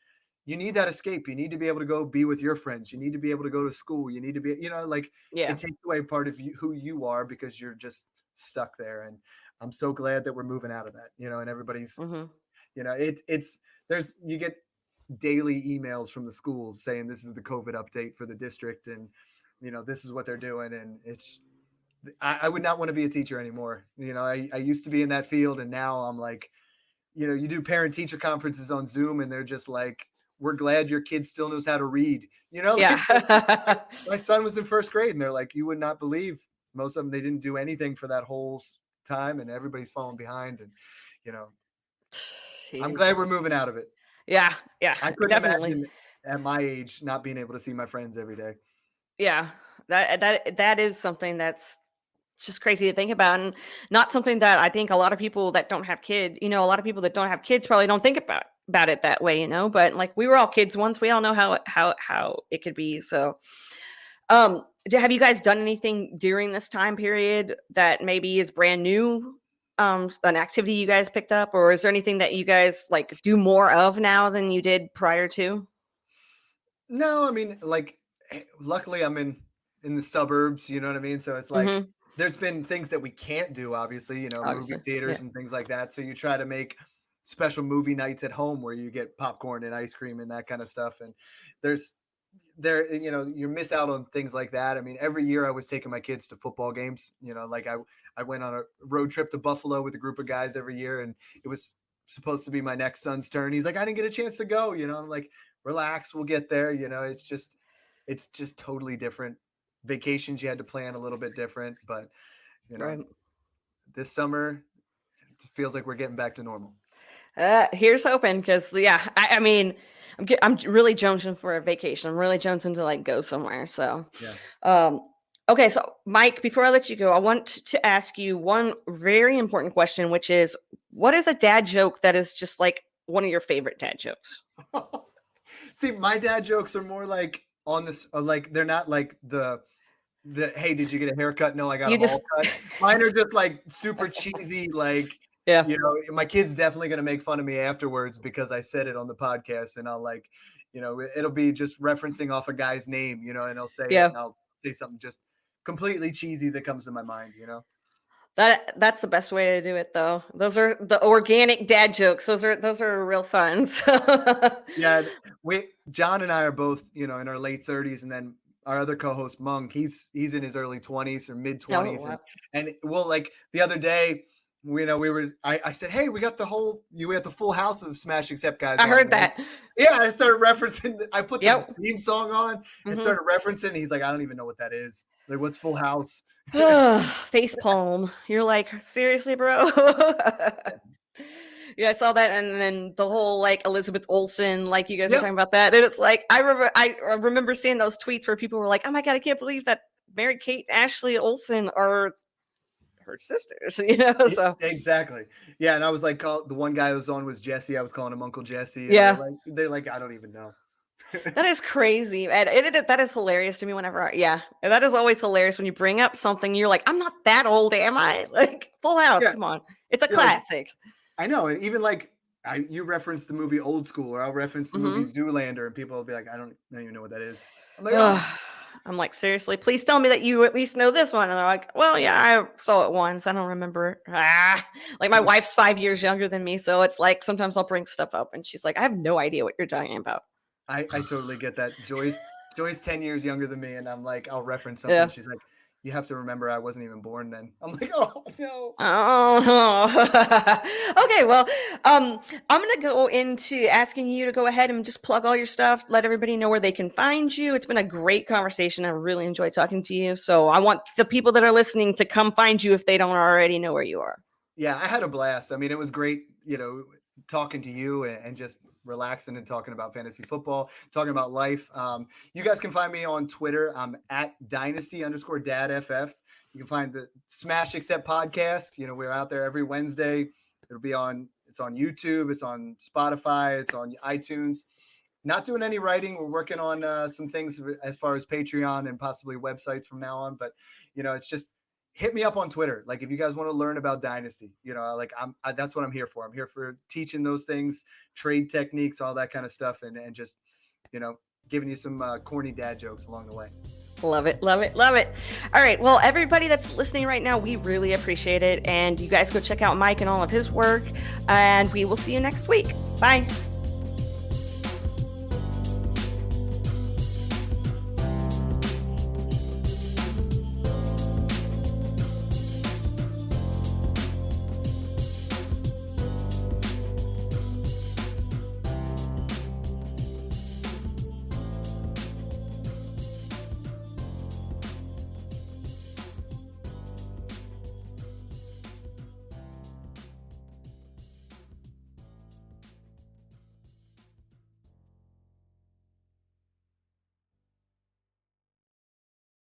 you need that escape. You need to be able to go be with your friends. You need to be able to go to school. You need to be, like, Yeah. it takes away part of you, who you are, because you're just stuck there. And I'm so glad that we're moving out of that, and everybody's, Hmm. it's there's you get daily emails from the schools saying this is the COVID update for the district, and this is what they're doing, and I would not want to be a teacher anymore. I used to be in that field, and now I'm like, you do parent teacher conferences on Zoom, and they're just like, we're glad your kid still knows how to read. Yeah. Like, my son was in first grade, and they're like, you would not believe, most of them, they didn't do anything for that whole time, and everybody's falling behind. And, you know, I'm Jeez. glad we're moving out of it. Yeah. Yeah. I couldn't Definitely. imagine at my age not being able to see my friends every day. Yeah. That is something that's just crazy to think about, and not something that I think a lot of people that don't have kids, a lot of people that don't have kids probably don't think about it that way, but like we were all kids once, we all know how it could be. So, have you guys done anything during this time period that maybe is brand new? An activity you guys picked up, or is there anything that you guys like do more of now than you did prior to? No, I mean, like, luckily I'm in the suburbs, you know what I mean? So it's like, Mm-hmm. there's been things that we can't do, obviously, movie Obviously. Yeah. theaters and things like that. So you try to make special movie nights at home where you get popcorn and ice cream and that kind of stuff. And there's you miss out on things like that. I mean, every year I was taking my kids to football games, like I went on a road trip to Buffalo with a group of guys every year, and it was supposed to be my next son's turn. He's like, I didn't get a chance to go, I'm like, relax, we'll get there. It's just totally different. Vacations you had to plan a little bit different, but you know, Right. this summer it feels like we're getting back to normal. Here's hoping, because yeah, I mean, I'm really jonesing for a vacation. I'm really jonesing to like go somewhere. So, Yeah. um, okay, so Mike, before I let you go, I want to ask you one very important question, which is, what is a dad joke that is just like one of your favorite dad jokes? See, my dad jokes are more like on this, like they're not like the hey, did you get a haircut? No, I got You them all just, cut. Mine are just like super cheesy, like, yeah, my kid's definitely gonna make fun of me afterwards because I said it on the podcast, and I'll like, it'll be just referencing off a guy's name, and I'll say it, yeah. and I'll say something just completely cheesy that comes to my mind. That's the best way to do it, though. Those are the organic dad jokes. Those are real fun. So, Yeah, John and I are both, in our late 30s, and then our other co-host Mung, he's in his early 20s or mid oh 20s, and wow. well, like the other day we were. I said, hey, we got the full house of Smash Accept guys. I heard that. Yeah, I started referencing. I put the Yep. theme song on and started referencing. He's like, I don't even know what that is. Like, what's Full House? Face palm. You're like, seriously, bro? Yeah, I saw that, and then the whole like Elizabeth Olsen, like you guys were talking about that, and it's like I remember seeing those tweets where people were like, "Oh my god, I can't believe that Mary Kate and Ashley Olsen are her sisters," you know? So exactly, yeah. And I was like, the one guy who was on was Jesse. I was calling him Uncle Jesse. And yeah, they're like, I don't even know. That is crazy, and that is hilarious to me. Whenever, that is always hilarious when you bring up something. You're like, I'm not that old, am I? Like Full House, come on, it's a classic. Like, I know, and even like you reference the movie Old School, or I'll reference the movie Zoolander, and people will be like, I don't even know what that is. I'm like, I'm like, seriously, please tell me that you at least know this one. And they're like, well, yeah, I saw it once. I don't remember. Like my wife's 5 years younger than me, so it's like sometimes I'll bring stuff up, and she's like, I have no idea what you're talking about. I totally get that. Joy's 10 years younger than me, and I'm like, I'll reference something. Yeah. She's like, you have to remember I wasn't even born then. I'm like, oh no. Oh. Okay, well, I'm gonna go into asking you to go ahead and just plug all your stuff, let everybody know where they can find you. It's been a great conversation. I really enjoyed talking to you. So I want the people that are listening to come find you if they don't already know where you are. Yeah, I had a blast. I mean, it was great, talking to you and just relaxing and talking about fantasy football, talking about life. You guys can find me on Twitter. I'm at Dynasty_DadFF. You can find the Smash Accept podcast. We're out there every Wednesday. It's on YouTube. It's on Spotify. It's on iTunes. Not doing any writing. We're working on some things as far as Patreon and possibly websites from now on. But, it's just, hit me up on Twitter. Like if you guys want to learn about Dynasty, that's what I'm here for. I'm here for teaching those things, trade techniques, all that kind of stuff. And just, giving you some corny dad jokes along the way. Love it. Love it. Love it. All right. Well, everybody that's listening right now, we really appreciate it. And you guys go check out Mike and all of his work, and we will see you next week. Bye.